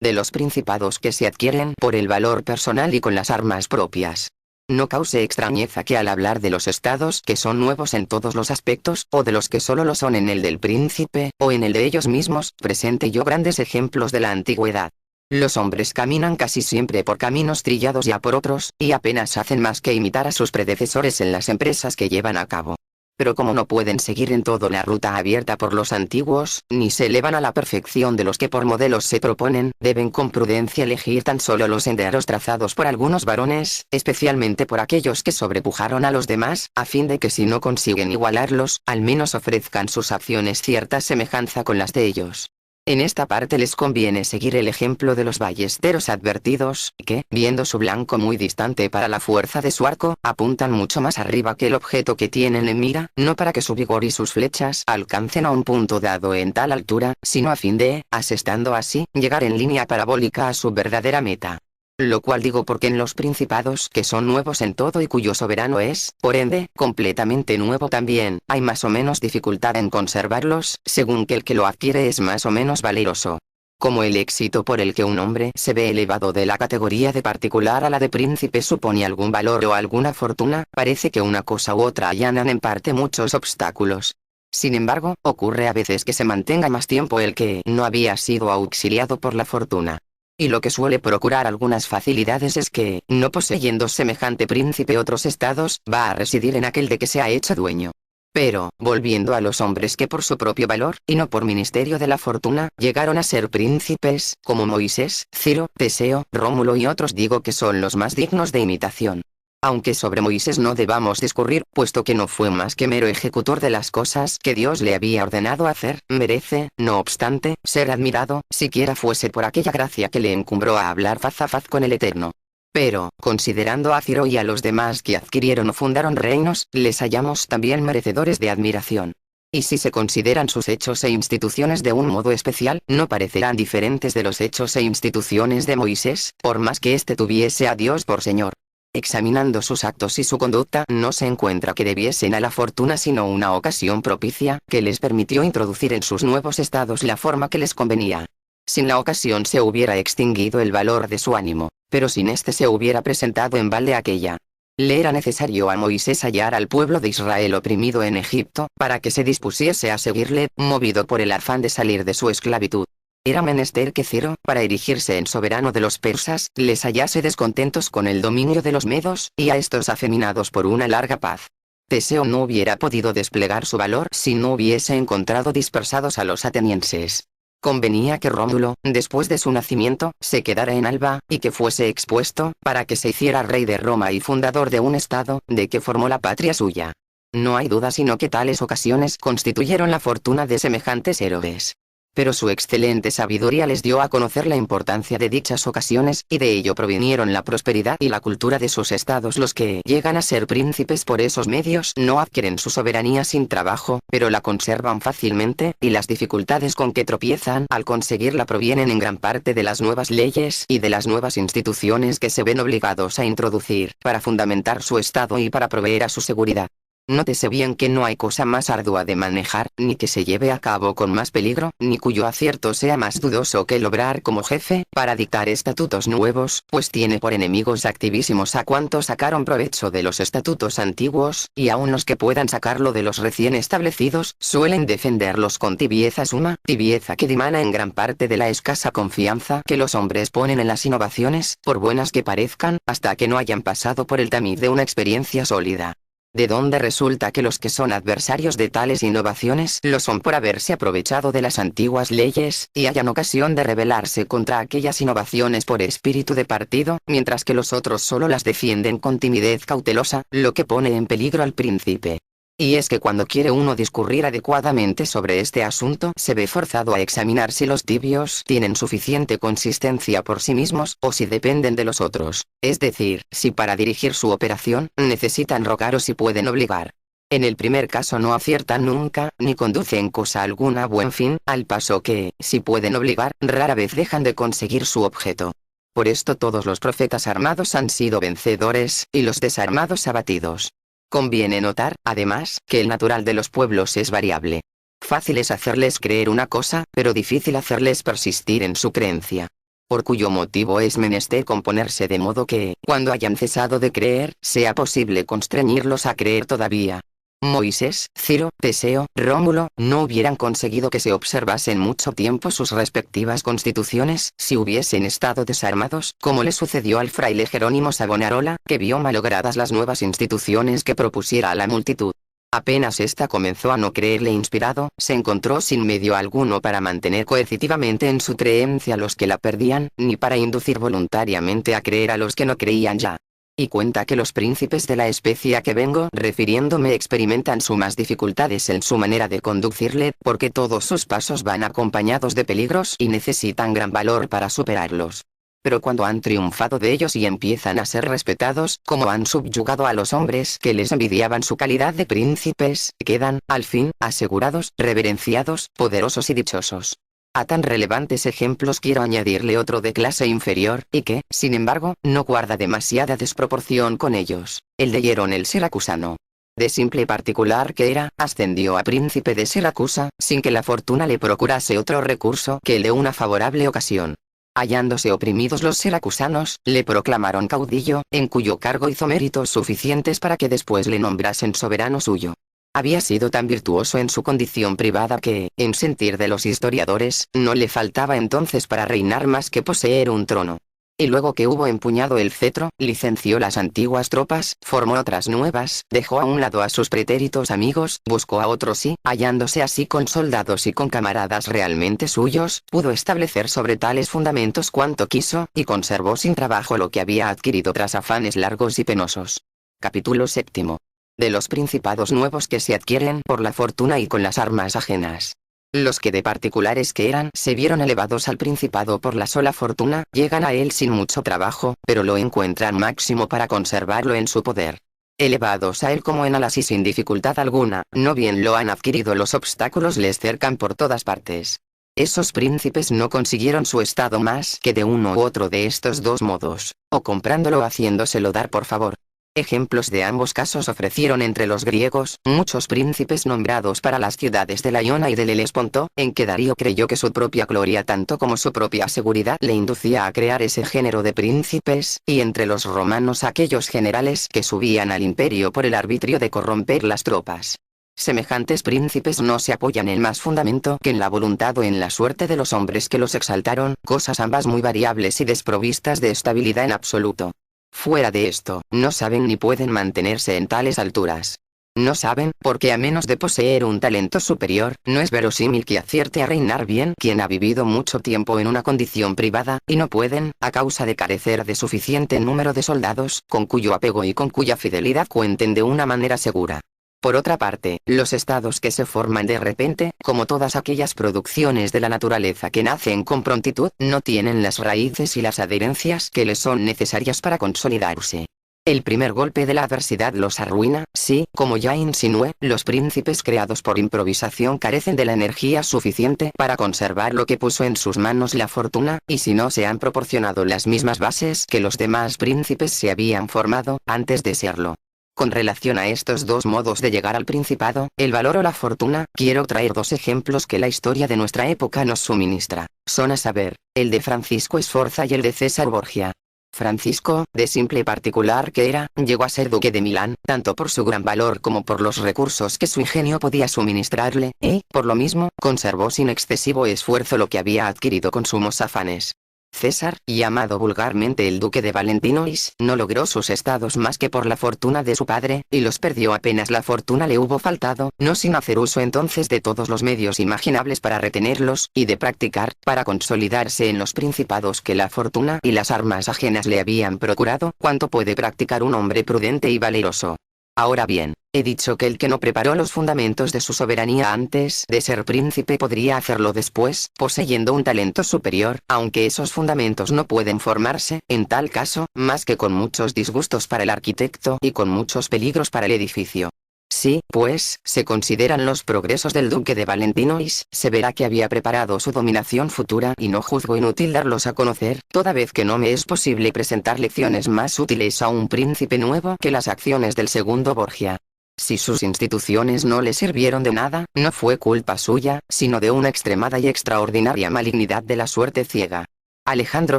De los principados que se adquieren por el valor personal y con las armas propias. No cause extrañeza que al hablar de los estados que son nuevos en todos los aspectos, o de los que solo lo son en el del príncipe, o en el de ellos mismos, presente yo grandes ejemplos de la antigüedad. Los hombres caminan casi siempre por caminos trillados ya por otros, y apenas hacen más que imitar a sus predecesores en las empresas que llevan a cabo. Pero como no pueden seguir en todo la ruta abierta por los antiguos, ni se elevan a la perfección de los que por modelos se proponen, deben con prudencia elegir tan solo los senderos trazados por algunos varones, especialmente por aquellos que sobrepujaron a los demás, a fin de que si no consiguen igualarlos, al menos ofrezcan sus acciones cierta semejanza con las de ellos. En esta parte les conviene seguir el ejemplo de los ballesteros advertidos, que, viendo su blanco muy distante para la fuerza de su arco, apuntan mucho más arriba que el objeto que tienen en mira, no para que su vigor y sus flechas alcancen a un punto dado en tal altura, sino a fin de, asestando así, llegar en línea parabólica a su verdadera meta. Lo cual digo porque en los principados que son nuevos en todo y cuyo soberano es, por ende, completamente nuevo también, hay más o menos dificultad en conservarlos, según que el que lo adquiere es más o menos valeroso. Como el éxito por el que un hombre se ve elevado de la categoría de particular a la de príncipe supone algún valor o alguna fortuna, parece que una cosa u otra allanan en parte muchos obstáculos. Sin embargo, ocurre a veces que se mantenga más tiempo el que no había sido auxiliado por la fortuna. Y lo que suele procurar algunas facilidades es que, no poseyendo semejante príncipe otros estados, va a residir en aquel de que se ha hecho dueño. Pero, volviendo a los hombres que por su propio valor, y no por ministerio de la fortuna, llegaron a ser príncipes, como Moisés, Ciro, Teseo, Rómulo y otros digo que son los más dignos de imitación. Aunque sobre Moisés no debamos discurrir, puesto que no fue más que mero ejecutor de las cosas que Dios le había ordenado hacer, merece, no obstante, ser admirado, siquiera fuese por aquella gracia que le encumbró a hablar faz a faz con el Eterno. Pero, considerando a Ciro y a los demás que adquirieron o fundaron reinos, les hallamos también merecedores de admiración. Y si se consideran sus hechos e instituciones de un modo especial, no parecerán diferentes de los hechos e instituciones de Moisés, por más que éste tuviese a Dios por Señor. Examinando sus actos y su conducta, no se encuentra que debiesen a la fortuna sino una ocasión propicia, que les permitió introducir en sus nuevos estados la forma que les convenía. Sin la ocasión se hubiera extinguido el valor de su ánimo, pero sin éste se hubiera presentado en balde aquella. Le era necesario a Moisés hallar al pueblo de Israel oprimido en Egipto, para que se dispusiese a seguirle, movido por el afán de salir de su esclavitud. Era menester que Ciro, para erigirse en soberano de los persas, les hallase descontentos con el dominio de los medos, y a estos afeminados por una larga paz. Teseo no hubiera podido desplegar su valor si no hubiese encontrado dispersados a los atenienses. Convenía que Rómulo, después de su nacimiento, se quedara en Alba, y que fuese expuesto, para que se hiciera rey de Roma y fundador de un estado, de que formó la patria suya. No hay duda sino que tales ocasiones constituyeron la fortuna de semejantes héroes. Pero su excelente sabiduría les dio a conocer la importancia de dichas ocasiones, y de ello provinieron la prosperidad y la cultura de sus estados. Los que llegan a ser príncipes por esos medios no adquieren su soberanía sin trabajo, pero la conservan fácilmente, y las dificultades con que tropiezan al conseguirla provienen en gran parte de las nuevas leyes y de las nuevas instituciones que se ven obligados a introducir para fundamentar su estado y para proveer a su seguridad. Nótese bien que no hay cosa más ardua de manejar, ni que se lleve a cabo con más peligro, ni cuyo acierto sea más dudoso que el obrar como jefe, para dictar estatutos nuevos, pues tiene por enemigos activísimos a cuantos sacaron provecho de los estatutos antiguos, y aun los que puedan sacarlo de los recién establecidos, suelen defenderlos con tibieza suma, tibieza que dimana en gran parte de la escasa confianza que los hombres ponen en las innovaciones, por buenas que parezcan, hasta que no hayan pasado por el tamiz de una experiencia sólida. De donde resulta que los que son adversarios de tales innovaciones lo son por haberse aprovechado de las antiguas leyes, y hayan ocasión de rebelarse contra aquellas innovaciones por espíritu de partido, mientras que los otros solo las defienden con timidez cautelosa, lo que pone en peligro al príncipe. Y es que cuando quiere uno discurrir adecuadamente sobre este asunto, se ve forzado a examinar si los tibios tienen suficiente consistencia por sí mismos, o si dependen de los otros, es decir, si para dirigir su operación, necesitan rogar o si pueden obligar. En el primer caso no aciertan nunca, ni conducen cosa alguna a buen fin, al paso que, si pueden obligar, rara vez dejan de conseguir su objeto. Por esto todos los profetas armados han sido vencedores, y los desarmados abatidos. Conviene notar, además, que el natural de los pueblos es variable. Fácil es hacerles creer una cosa, pero difícil hacerles persistir en su creencia. Por cuyo motivo es menester componerse de modo que, cuando hayan cesado de creer, sea posible constreñirlos a creer todavía. Moisés, Ciro, Teseo, Rómulo, no hubieran conseguido que se observasen mucho tiempo sus respectivas constituciones, si hubiesen estado desarmados, como le sucedió al fraile Jerónimo Savonarola, que vio malogradas las nuevas instituciones que propusiera a la multitud. Apenas ésta comenzó a no creerle inspirado, se encontró sin medio alguno para mantener coercitivamente en su creencia a los que la perdían, ni para inducir voluntariamente a creer a los que no creían ya. Y cuenta que los príncipes de la especie a que vengo refiriéndome experimentan sumas dificultades en su manera de conducirle, porque todos sus pasos van acompañados de peligros y necesitan gran valor para superarlos. Pero cuando han triunfado de ellos y empiezan a ser respetados, como han subyugado a los hombres que les envidiaban su calidad de príncipes, quedan, al fin, asegurados, reverenciados, poderosos y dichosos. A tan relevantes ejemplos quiero añadirle otro de clase inferior, y que, sin embargo, no guarda demasiada desproporción con ellos, el de Hierón el Siracusano. De simple particular que era, ascendió a príncipe de Siracusa, sin que la fortuna le procurase otro recurso que el de una favorable ocasión. Hallándose oprimidos los siracusanos, le proclamaron caudillo, en cuyo cargo hizo méritos suficientes para que después le nombrasen soberano suyo. Había sido tan virtuoso en su condición privada que, en sentir de los historiadores, no le faltaba entonces para reinar más que poseer un trono. Y luego que hubo empuñado el cetro, licenció las antiguas tropas, formó otras nuevas, dejó a un lado a sus pretéritos amigos, buscó a otros y, hallándose así con soldados y con camaradas realmente suyos, pudo establecer sobre tales fundamentos cuanto quiso, y conservó sin trabajo lo que había adquirido tras afanes largos y penosos. Capítulo 7. De los principados nuevos que se adquieren por la fortuna y con las armas ajenas. Los que de particulares que eran se vieron elevados al principado por la sola fortuna, llegan a él sin mucho trabajo, pero lo encuentran máximo para conservarlo en su poder. Elevados a él como en alas y sin dificultad alguna, no bien lo han adquirido, los obstáculos les cercan por todas partes. Esos príncipes no consiguieron su estado más que de uno u otro de estos dos modos, o comprándolo o haciéndoselo dar por favor. Ejemplos de ambos casos ofrecieron entre los griegos, muchos príncipes nombrados para las ciudades de Laiona y del Helesponto, en que Darío creyó que su propia gloria tanto como su propia seguridad le inducía a crear ese género de príncipes, y entre los romanos aquellos generales que subían al imperio por el arbitrio de corromper las tropas. Semejantes príncipes no se apoyan en más fundamento que en la voluntad o en la suerte de los hombres que los exaltaron, cosas ambas muy variables y desprovistas de estabilidad en absoluto. Fuera de esto, no saben ni pueden mantenerse en tales alturas. No saben, porque a menos de poseer un talento superior, no es verosímil que acierte a reinar bien quien ha vivido mucho tiempo en una condición privada, y no pueden, a causa de carecer de suficiente número de soldados, con cuyo apego y con cuya fidelidad cuenten de una manera segura. Por otra parte, los estados que se forman de repente, como todas aquellas producciones de la naturaleza que nacen con prontitud, no tienen las raíces y las adherencias que les son necesarias para consolidarse. El primer golpe de la adversidad los arruina, sí, como ya insinué, los príncipes creados por improvisación carecen de la energía suficiente para conservar lo que puso en sus manos la fortuna, y si no se han proporcionado las mismas bases que los demás príncipes se habían formado, antes de serlo. Con relación a estos dos modos de llegar al principado, el valor o la fortuna, quiero traer dos ejemplos que la historia de nuestra época nos suministra. Son a saber, el de Francisco Sforza y el de César Borgia. Francisco, de simple particular que era, llegó a ser duque de Milán, tanto por su gran valor como por los recursos que su ingenio podía suministrarle, y, por lo mismo, conservó sin excesivo esfuerzo lo que había adquirido con sumos afanes. César, llamado vulgarmente el duque de Valentinois, no logró sus estados más que por la fortuna de su padre, y los perdió apenas la fortuna le hubo faltado, no sin hacer uso entonces de todos los medios imaginables para retenerlos, y de practicar, para consolidarse en los principados que la fortuna y las armas ajenas le habían procurado, cuanto puede practicar un hombre prudente y valeroso. Ahora bien, he dicho que el que no preparó los fundamentos de su soberanía antes de ser príncipe podría hacerlo después, poseyendo un talento superior, aunque esos fundamentos no pueden formarse, en tal caso, más que con muchos disgustos para el arquitecto y con muchos peligros para el edificio. Si, pues, se consideran los progresos del duque de Valentinois, se verá que había preparado su dominación futura y no juzgo inútil darlos a conocer, toda vez que no me es posible presentar lecciones más útiles a un príncipe nuevo que las acciones del segundo Borgia. Si sus instituciones no le sirvieron de nada, no fue culpa suya, sino de una extremada y extraordinaria malignidad de la suerte ciega. Alejandro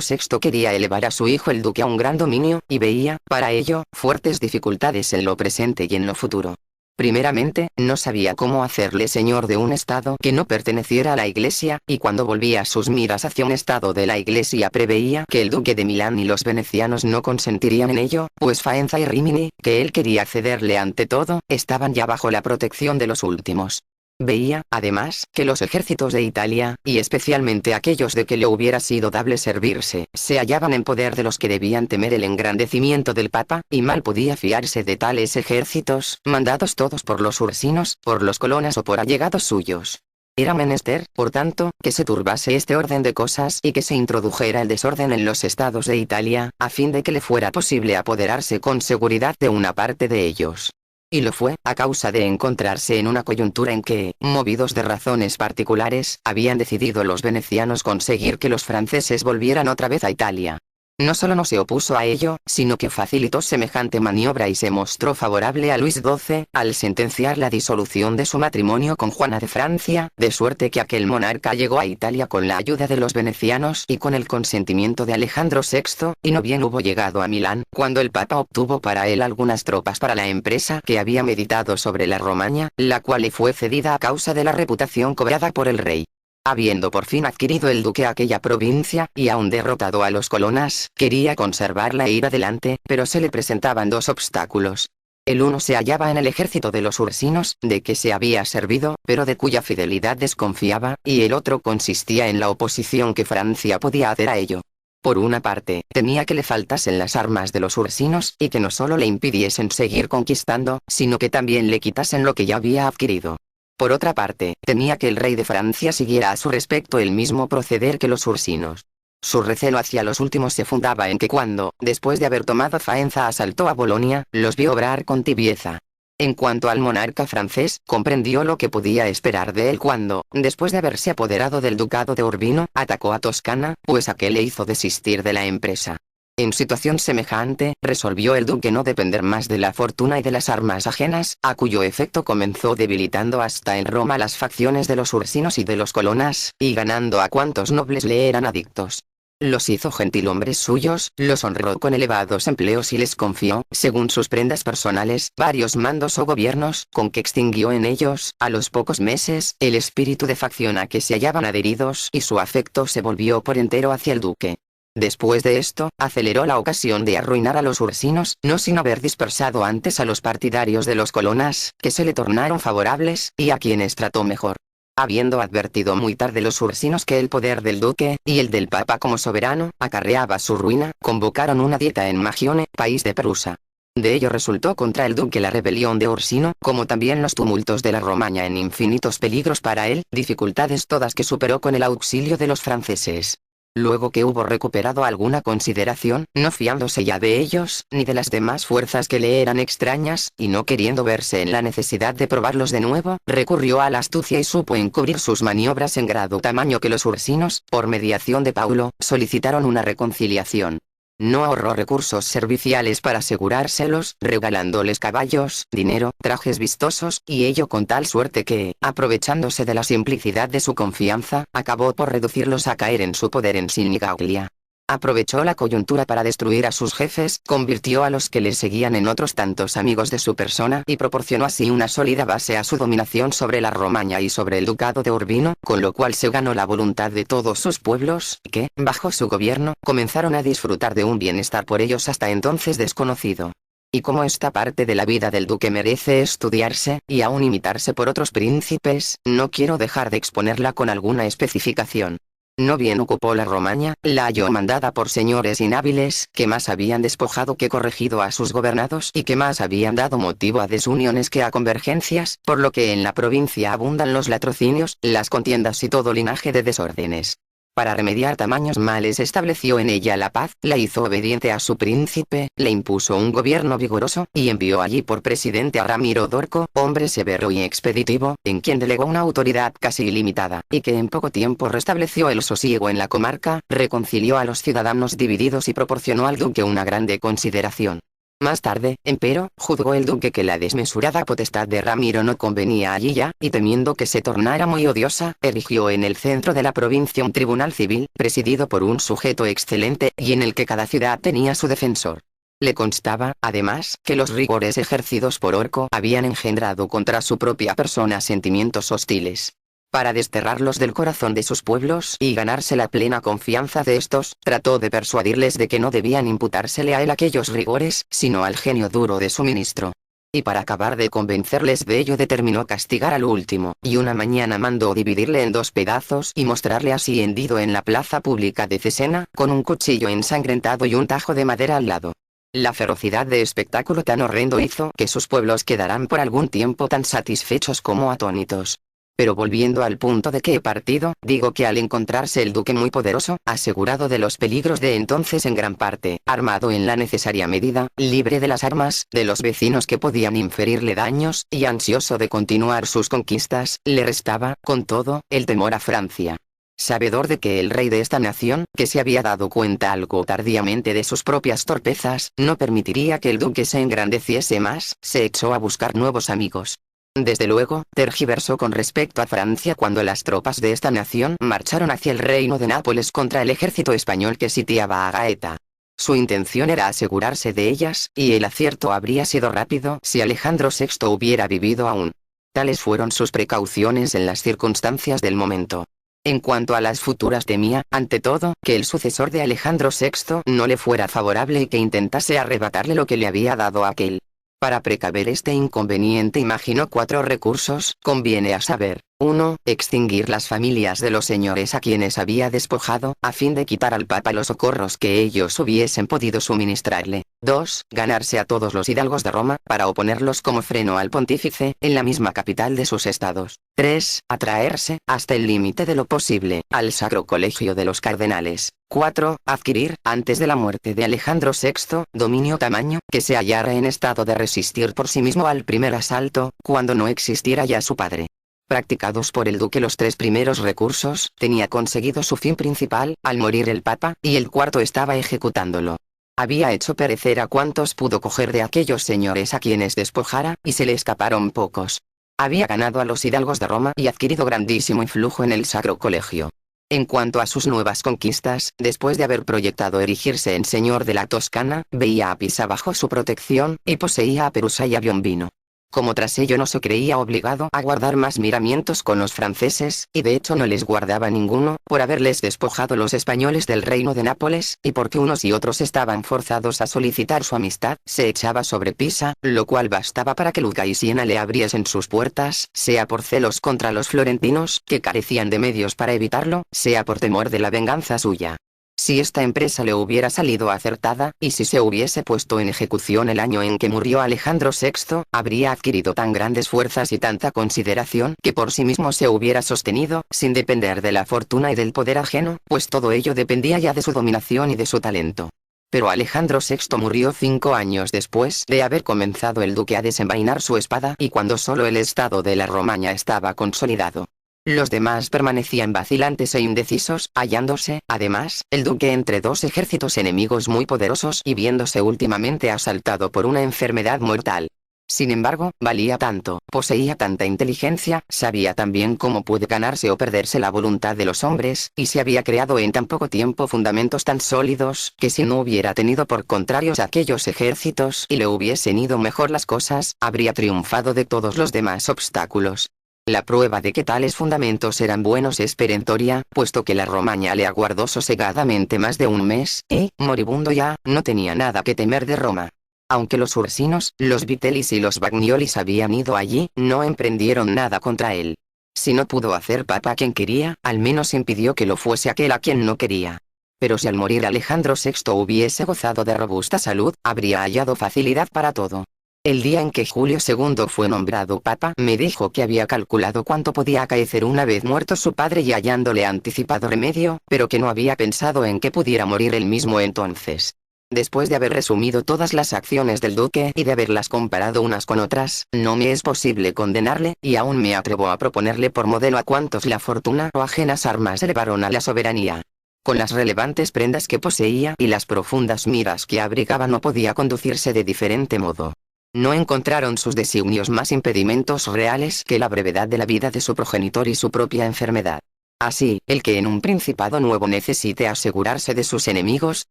VI quería elevar a su hijo el duque a un gran dominio, y veía, para ello, fuertes dificultades en lo presente y en lo futuro. Primeramente, no sabía cómo hacerle señor de un estado que no perteneciera a la Iglesia, y cuando volvía sus miras hacia un estado de la Iglesia preveía que el duque de Milán y los venecianos no consentirían en ello, pues Faenza y Rímini, que él quería cederle ante todo, estaban ya bajo la protección de los últimos. Veía, además, que los ejércitos de Italia, y especialmente aquellos de que le hubiera sido dable servirse, se hallaban en poder de los que debían temer el engrandecimiento del Papa, y mal podía fiarse de tales ejércitos, mandados todos por los ursinos, por los colonas o por allegados suyos. Era menester, por tanto, que se turbase este orden de cosas y que se introdujera el desorden en los estados de Italia, a fin de que le fuera posible apoderarse con seguridad de una parte de ellos. Y lo fue, a causa de encontrarse en una coyuntura en que, movidos de razones particulares, habían decidido los venecianos conseguir que los franceses volvieran otra vez a Italia. No solo no se opuso a ello, sino que facilitó semejante maniobra y se mostró favorable a Luis XII, al sentenciar la disolución de su matrimonio con Juana de Francia, de suerte que aquel monarca llegó a Italia con la ayuda de los venecianos y con el consentimiento de Alejandro VI, y no bien hubo llegado a Milán, cuando el Papa obtuvo para él algunas tropas para la empresa que había meditado sobre la Romaña, la cual le fue cedida a causa de la reputación cobrada por el rey. Habiendo por fin adquirido el duque aquella provincia, y aún derrotado a los colonas, quería conservarla e ir adelante, pero se le presentaban dos obstáculos. El uno se hallaba en el ejército de los ursinos, de que se había servido, pero de cuya fidelidad desconfiaba, y el otro consistía en la oposición que Francia podía hacer a ello. Por una parte, temía que le faltasen las armas de los ursinos, y que no solo le impidiesen seguir conquistando, sino que también le quitasen lo que ya había adquirido. Por otra parte, temía que el rey de Francia siguiera a su respecto el mismo proceder que los ursinos. Su recelo hacia los últimos se fundaba en que cuando, después de haber tomado Faenza asaltó a Bolonia, los vio obrar con tibieza. En cuanto al monarca francés, comprendió lo que podía esperar de él cuando, después de haberse apoderado del ducado de Urbino, atacó a Toscana, pues aquel le hizo desistir de la empresa. En situación semejante, resolvió el duque no depender más de la fortuna y de las armas ajenas, a cuyo efecto comenzó debilitando hasta en Roma las facciones de los ursinos y de los colonas, y ganando a cuantos nobles le eran adictos. Los hizo gentilhombres suyos, los honró con elevados empleos y les confió, según sus prendas personales, varios mandos o gobiernos, con que extinguió en ellos, a los pocos meses, el espíritu de facción a que se hallaban adheridos y su afecto se volvió por entero hacia el duque. Después de esto, aceleró la ocasión de arruinar a los ursinos, no sin haber dispersado antes a los partidarios de los colonas, que se le tornaron favorables, y a quienes trató mejor. Habiendo advertido muy tarde los ursinos que el poder del duque, y el del papa como soberano, acarreaba su ruina, convocaron una dieta en Magione, país de Prusa. De ello resultó contra el duque la rebelión de Orsino, como también los tumultos de la Romaña en infinitos peligros para él, dificultades todas que superó con el auxilio de los franceses. Luego que hubo recuperado alguna consideración, no fiándose ya de ellos, ni de las demás fuerzas que le eran extrañas, y no queriendo verse en la necesidad de probarlos de nuevo, recurrió a la astucia y supo encubrir sus maniobras en grado tamaño que los ursinos, por mediación de Paulo, solicitaron una reconciliación. No ahorró recursos serviciales para asegurárselos, regalándoles caballos, dinero, trajes vistosos, y ello con tal suerte que, aprovechándose de la simplicidad de su confianza, acabó por reducirlos a caer en su poder en Sinigaglia. Aprovechó la coyuntura para destruir a sus jefes, convirtió a los que le seguían en otros tantos amigos de su persona y proporcionó así una sólida base a su dominación sobre la Romaña y sobre el ducado de Urbino, con lo cual se ganó la voluntad de todos sus pueblos, que, bajo su gobierno, comenzaron a disfrutar de un bienestar por ellos hasta entonces desconocido. Y como esta parte de la vida del duque merece estudiarse, y aún imitarse por otros príncipes, no quiero dejar de exponerla con alguna especificación. No bien ocupó la Romaña, la halló mandada por señores inhábiles, que más habían despojado que corregido a sus gobernados y que más habían dado motivo a desuniones que a convergencias, por lo que en la provincia abundan los latrocinios, las contiendas y todo linaje de desórdenes. Para remediar tamaños males estableció en ella la paz, la hizo obediente a su príncipe, le impuso un gobierno vigoroso, y envió allí por presidente a Ramiro Dorco, hombre severo y expeditivo, en quien delegó una autoridad casi ilimitada, y que en poco tiempo restableció el sosiego en la comarca, reconcilió a los ciudadanos divididos y proporcionó al duque una grande consideración. Más tarde, empero, juzgó el duque que la desmesurada potestad de Ramiro no convenía allí ya, y temiendo que se tornara muy odiosa, erigió en el centro de la provincia un tribunal civil, presidido por un sujeto excelente, y en el que cada ciudad tenía su defensor. Le constaba, además, que los rigores ejercidos por Orco habían engendrado contra su propia persona sentimientos hostiles. Para desterrarlos del corazón de sus pueblos y ganarse la plena confianza de estos, trató de persuadirles de que no debían imputársele a él aquellos rigores, sino al genio duro de su ministro. Y para acabar de convencerles de ello determinó castigar al último, y una mañana mandó dividirle en 2 pedazos y mostrarle así hendido en la plaza pública de Cesena, con un cuchillo ensangrentado y un tajo de madera al lado. La ferocidad de espectáculo tan horrendo hizo que sus pueblos quedaran por algún tiempo tan satisfechos como atónitos. Pero volviendo al punto de que he partido, digo que al encontrarse el duque muy poderoso, asegurado de los peligros de entonces en gran parte, armado en la necesaria medida, libre de las armas, de los vecinos que podían inferirle daños, y ansioso de continuar sus conquistas, le restaba, con todo, el temor a Francia. Sabedor de que el rey de esta nación, que se había dado cuenta algo tardíamente de sus propias torpezas, no permitiría que el duque se engrandeciese más, se echó a buscar nuevos amigos. Desde luego, tergiversó con respecto a Francia cuando las tropas de esta nación marcharon hacia el reino de Nápoles contra el ejército español que sitiaba a Gaeta. Su intención era asegurarse de ellas, y el acierto habría sido rápido si Alejandro VI hubiera vivido aún. Tales fueron sus precauciones en las circunstancias del momento. En cuanto a las futuras temía, ante todo, que el sucesor de Alejandro VI no le fuera favorable y que intentase arrebatarle lo que le había dado aquel. Para precaver este inconveniente imaginó 4 recursos, conviene a saber: 1. Extinguir las familias de los señores a quienes había despojado, a fin de quitar al Papa los socorros que ellos hubiesen podido suministrarle. 2. Ganarse a todos los hidalgos de Roma, para oponerlos como freno al pontífice, en la misma capital de sus estados. 3. Atraerse, hasta el límite de lo posible, al Sacro Colegio de los Cardenales. 4. Adquirir, antes de la muerte de Alejandro VI, dominio tamaño, que se hallara en estado de resistir por sí mismo al primer asalto, cuando no existiera ya su padre. Practicados por el duque los 3 primeros recursos, tenía conseguido su fin principal, al morir el papa, y el cuarto estaba ejecutándolo. Había hecho perecer a cuantos pudo coger de aquellos señores a quienes despojara, y se le escaparon pocos. Había ganado a los hidalgos de Roma y adquirido grandísimo influjo en el Sacro Colegio. En cuanto a sus nuevas conquistas, después de haber proyectado erigirse en señor de la Toscana, veía a Pisa bajo su protección, y poseía a Perusa y a Piombino. Como tras ello no se creía obligado a guardar más miramientos con los franceses, y de hecho no les guardaba ninguno, por haberles despojado los españoles del reino de Nápoles, y porque unos y otros estaban forzados a solicitar su amistad, se echaba sobre Pisa, lo cual bastaba para que Luca y Siena le abriesen sus puertas, sea por celos contra los florentinos, que carecían de medios para evitarlo, sea por temor de la venganza suya. Si esta empresa le hubiera salido acertada, y si se hubiese puesto en ejecución el año en que murió Alejandro VI, habría adquirido tan grandes fuerzas y tanta consideración que por sí mismo se hubiera sostenido, sin depender de la fortuna y del poder ajeno, pues todo ello dependía ya de su dominación y de su talento. Pero Alejandro VI murió 5 años después de haber comenzado el duque a desenvainar su espada y cuando solo el estado de la Romaña estaba consolidado. Los demás permanecían vacilantes e indecisos, hallándose, además, el duque entre dos ejércitos enemigos muy poderosos y viéndose últimamente asaltado por una enfermedad mortal. Sin embargo, valía tanto, poseía tanta inteligencia, sabía también cómo puede ganarse o perderse la voluntad de los hombres, y se había creado en tan poco tiempo fundamentos tan sólidos, que si no hubiera tenido por contrarios aquellos ejércitos y le hubiesen ido mejor las cosas, habría triunfado de todos los demás obstáculos. La prueba de que tales fundamentos eran buenos es perentoria, puesto que la Romaña le aguardó sosegadamente más de un mes, y, moribundo ya, no tenía nada que temer de Roma. Aunque los ursinos, los vitellis y los bagniolis habían ido allí, no emprendieron nada contra él. Si no pudo hacer papa a quien quería, al menos impidió que lo fuese aquel a quien no quería. Pero si al morir Alejandro VI hubiese gozado de robusta salud, habría hallado facilidad para todo. El día en que Julio II fue nombrado papa, me dijo que había calculado cuánto podía acaecer una vez muerto su padre y hallándole anticipado remedio, pero que no había pensado en que pudiera morir él mismo entonces. Después de haber resumido todas las acciones del duque y de haberlas comparado unas con otras, no me es posible condenarle, y aún me atrevo a proponerle por modelo a cuantos la fortuna o ajenas armas elevaron a la soberanía. Con las relevantes prendas que poseía y las profundas miras que abrigaba no podía conducirse de diferente modo. No encontraron sus designios más impedimentos reales que la brevedad de la vida de su progenitor y su propia enfermedad. Así, el que en un principado nuevo necesite asegurarse de sus enemigos,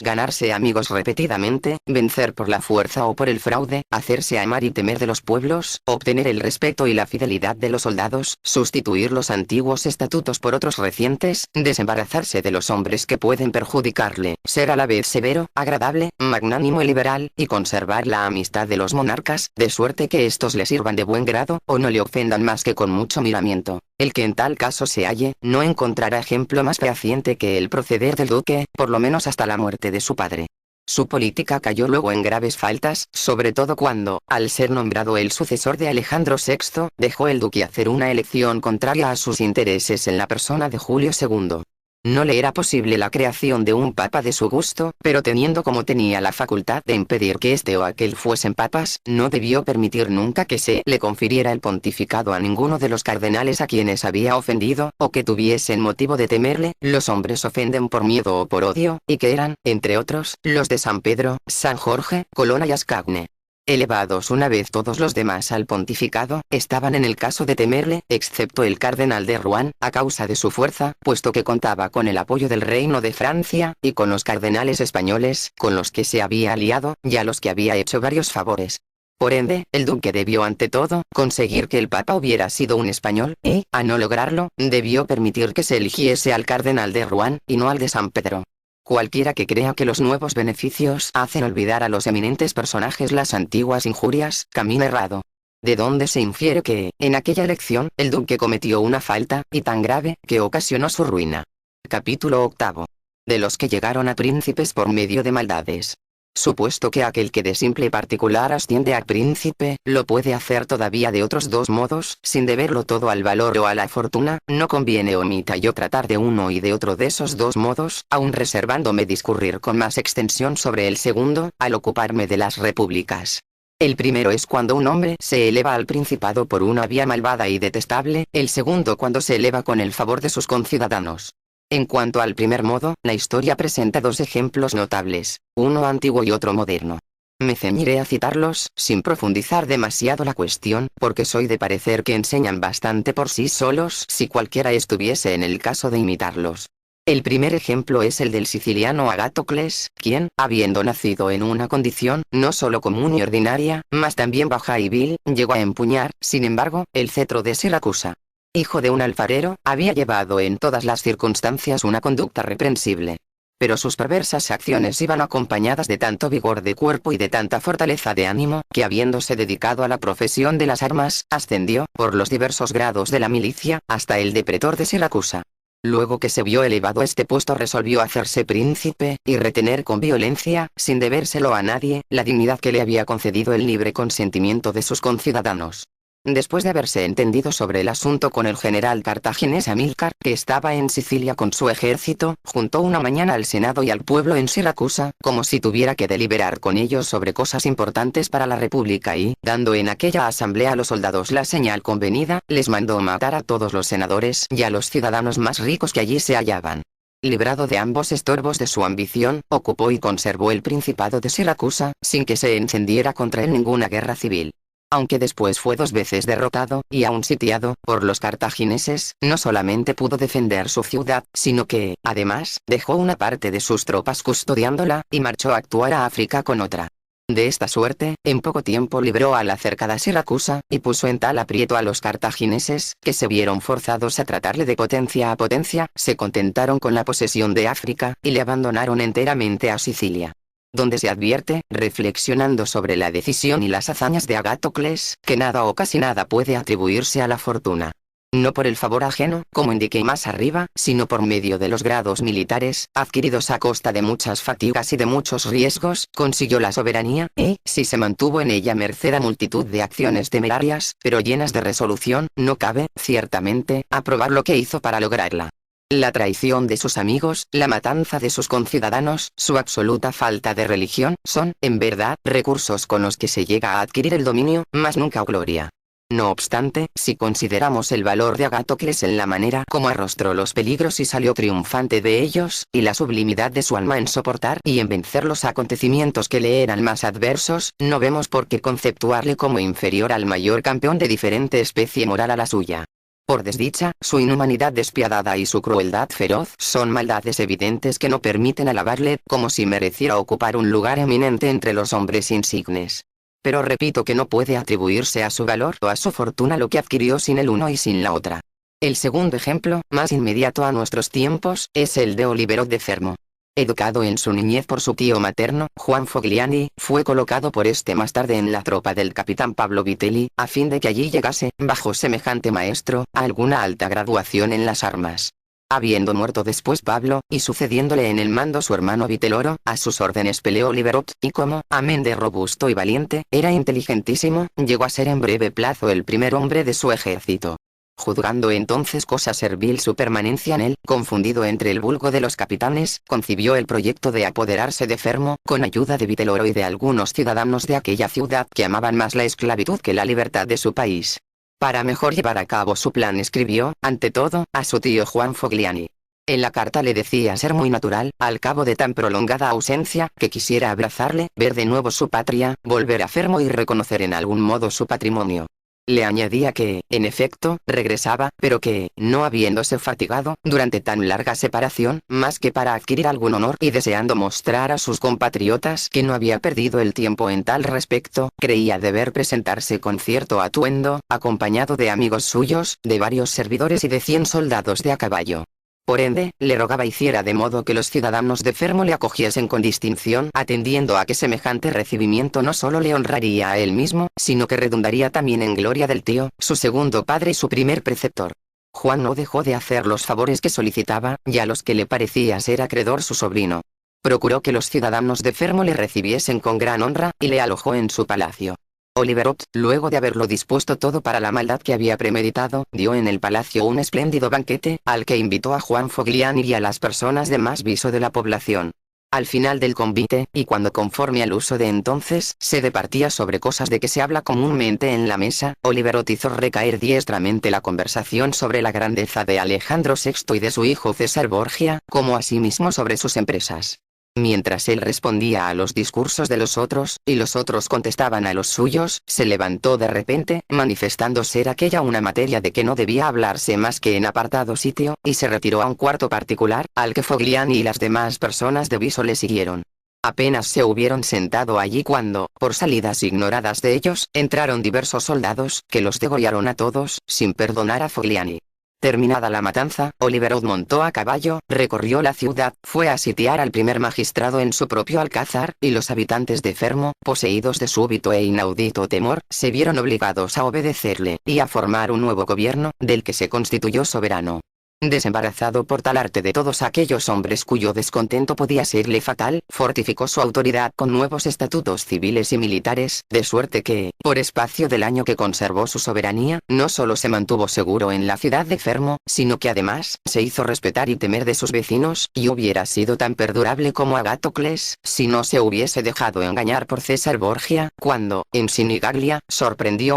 ganarse amigos repetidamente, vencer por la fuerza o por el fraude, hacerse amar y temer de los pueblos, obtener el respeto y la fidelidad de los soldados, sustituir los antiguos estatutos por otros recientes, desembarazarse de los hombres que pueden perjudicarle, ser a la vez severo, agradable, magnánimo y liberal, y conservar la amistad de los monarcas, de suerte que éstos le sirvan de buen grado, o no le ofendan más que con mucho miramiento. El que en tal caso se halle, no encontrará ejemplo más fehaciente que el proceder del duque, por lo menos hasta la muerte de su padre. Su política cayó luego en graves faltas, sobre todo cuando, al ser nombrado el sucesor de Alejandro VI, dejó el duque hacer una elección contraria a sus intereses en la persona de Julio II. No le era posible la creación de un papa de su gusto, pero teniendo como tenía la facultad de impedir que este o aquel fuesen papas, no debió permitir nunca que se le confiriera el pontificado a ninguno de los cardenales a quienes había ofendido, o que tuviesen motivo de temerle. Los hombres ofenden por miedo o por odio, y que eran, entre otros, los de San Pedro, San Jorge, Colonna y Ascagne. Elevados una vez todos los demás al pontificado, estaban en el caso de temerle, excepto el cardenal de Rouen, a causa de su fuerza, puesto que contaba con el apoyo del reino de Francia, y con los cardenales españoles, con los que se había aliado, y a los que había hecho varios favores. Por ende, el duque debió ante todo, conseguir que el papa hubiera sido un español, y, a no lograrlo, debió permitir que se eligiese al cardenal de Rouen, y no al de San Pedro. Cualquiera que crea que los nuevos beneficios hacen olvidar a los eminentes personajes las antiguas injurias, camina errado. De donde se infiere que, en aquella elección, el duque cometió una falta, y tan grave, que ocasionó su ruina. Capítulo 8. De los que llegaron a príncipes por medio de maldades. Supuesto que aquel que de simple particular asciende a príncipe, lo puede hacer todavía de otros dos modos, sin deberlo todo al valor o a la fortuna, no conviene omita yo tratar de uno y de otro de esos dos modos, aun reservándome discurrir con más extensión sobre el segundo, al ocuparme de las repúblicas. El primero es cuando un hombre se eleva al principado por una vía malvada y detestable, el segundo cuando se eleva con el favor de sus conciudadanos. En cuanto al primer modo, la historia presenta dos ejemplos notables, uno antiguo y otro moderno. Me ceñiré a citarlos, sin profundizar demasiado la cuestión, porque soy de parecer que enseñan bastante por sí solos si cualquiera estuviese en el caso de imitarlos. El primer ejemplo es el del siciliano Agatocles, quien, habiendo nacido en una condición, no solo común y ordinaria, mas también baja y vil, llegó a empuñar, sin embargo, el cetro de Siracusa. Hijo de un alfarero, había llevado en todas las circunstancias una conducta reprensible. Pero sus perversas acciones iban acompañadas de tanto vigor de cuerpo y de tanta fortaleza de ánimo, que habiéndose dedicado a la profesión de las armas, ascendió, por los diversos grados de la milicia, hasta el de pretor de Siracusa. Luego que se vio elevado a este puesto resolvió hacerse príncipe, y retener con violencia, sin debérselo a nadie, la dignidad que le había concedido el libre consentimiento de sus conciudadanos. Después de haberse entendido sobre el asunto con el general cartaginés Amílcar, que estaba en Sicilia con su ejército, juntó una mañana al Senado y al pueblo en Siracusa, como si tuviera que deliberar con ellos sobre cosas importantes para la República y, dando en aquella asamblea a los soldados la señal convenida, les mandó matar a todos los senadores y a los ciudadanos más ricos que allí se hallaban. Librado de ambos estorbos de su ambición, ocupó y conservó el principado de Siracusa, sin que se encendiera contra él ninguna guerra civil. Aunque después fue 2 veces derrotado, y aún sitiado, por los cartagineses, no solamente pudo defender su ciudad, sino que, además, dejó una parte de sus tropas custodiándola, y marchó a actuar a África con otra. De esta suerte, en poco tiempo libró a la cercada Siracusa, y puso en tal aprieto a los cartagineses, que se vieron forzados a tratarle de potencia a potencia, se contentaron con la posesión de África, y le abandonaron enteramente a Sicilia. Donde se advierte, reflexionando sobre la decisión y las hazañas de Agatocles, que nada o casi nada puede atribuirse a la fortuna. No por el favor ajeno, como indiqué más arriba, sino por medio de los grados militares, adquiridos a costa de muchas fatigas y de muchos riesgos, consiguió la soberanía, y, si se mantuvo en ella merced a multitud de acciones temerarias, pero llenas de resolución, no cabe, ciertamente, aprobar lo que hizo para lograrla. La traición de sus amigos, la matanza de sus conciudadanos, su absoluta falta de religión, son, en verdad, recursos con los que se llega a adquirir el dominio, mas nunca gloria. No obstante, si consideramos el valor de Agatocles en la manera como arrostró los peligros y salió triunfante de ellos, y la sublimidad de su alma en soportar y en vencer los acontecimientos que le eran más adversos, no vemos por qué conceptuarle como inferior al mayor campeón de diferente especie moral a la suya. Por desdicha, su inhumanidad despiadada y su crueldad feroz son maldades evidentes que no permiten alabarle, como si mereciera ocupar un lugar eminente entre los hombres insignes. Pero repito que no puede atribuirse a su valor o a su fortuna lo que adquirió sin el uno y sin la otra. El segundo ejemplo, más inmediato a nuestros tiempos, es el de Oliverot de Fermo. Educado en su niñez por su tío materno, Juan Fogliani, fue colocado por este más tarde en la tropa del capitán Pablo Vitelli, a fin de que allí llegase, bajo semejante maestro, a alguna alta graduación en las armas. Habiendo muerto después Pablo, y sucediéndole en el mando su hermano Viteloro, a sus órdenes peleó Oliverot, y como, amén de robusto y valiente, era inteligentísimo, llegó a ser en breve plazo el primer hombre de su ejército. Juzgando entonces cosa servil su permanencia en él, confundido entre el vulgo de los capitanes, concibió el proyecto de apoderarse de Fermo, con ayuda de Viteloro y de algunos ciudadanos de aquella ciudad que amaban más la esclavitud que la libertad de su país. Para mejor llevar a cabo su plan escribió, ante todo, a su tío Juan Fogliani. En la carta le decía ser muy natural, al cabo de tan prolongada ausencia, que quisiera abrazarle, ver de nuevo su patria, volver a Fermo y reconocer en algún modo su patrimonio. Le añadía que, en efecto, regresaba, pero que, no habiéndose fatigado, durante tan larga separación, más que para adquirir algún honor y deseando mostrar a sus compatriotas que no había perdido el tiempo en tal respecto, creía deber presentarse con cierto atuendo, acompañado de amigos suyos, de varios servidores y de 100 soldados de a caballo. Por ende, le rogaba hiciera de modo que los ciudadanos de Fermo le acogiesen con distinción, atendiendo a que semejante recibimiento no solo le honraría a él mismo, sino que redundaría también en gloria del tío, su segundo padre y su primer preceptor. Juan no dejó de hacer los favores que solicitaba, y a los que le parecía ser acreedor su sobrino. Procuró que los ciudadanos de Fermo le recibiesen con gran honra, y le alojó en su palacio. Oliverot, luego de haberlo dispuesto todo para la maldad que había premeditado, dio en el palacio un espléndido banquete, al que invitó a Juan Fogliani y a las personas de más viso de la población. Al final del convite, y cuando conforme al uso de entonces, se departía sobre cosas de que se habla comúnmente en la mesa, Oliverot hizo recaer diestramente la conversación sobre la grandeza de Alejandro VI y de su hijo César Borgia, como asimismo sobre sus empresas. Mientras él respondía a los discursos de los otros, y los otros contestaban a los suyos, se levantó de repente, manifestando ser aquella una materia de que no debía hablarse más que en apartado sitio, y se retiró a un cuarto particular, al que Fogliani y las demás personas de viso le siguieron. Apenas se hubieron sentado allí cuando, por salidas ignoradas de ellos, entraron diversos soldados, que los degollaron a todos, sin perdonar a Fogliani. Terminada la matanza, Oliverot montó a caballo, recorrió la ciudad, fue a sitiar al primer magistrado en su propio alcázar, y los habitantes de Fermo, poseídos de súbito e inaudito temor, se vieron obligados a obedecerle, y a formar un nuevo gobierno, del que se constituyó soberano. Desembarazado por tal arte de todos aquellos hombres cuyo descontento podía serle fatal, fortificó su autoridad con nuevos estatutos civiles y militares, de suerte que, por espacio del año que conservó su soberanía, no solo se mantuvo seguro en la ciudad de Fermo, sino que además, se hizo respetar y temer de sus vecinos, y hubiera sido tan perdurable como Agatocles, si no se hubiese dejado engañar por César Borgia, cuando, en Sinigaglia, sorprendió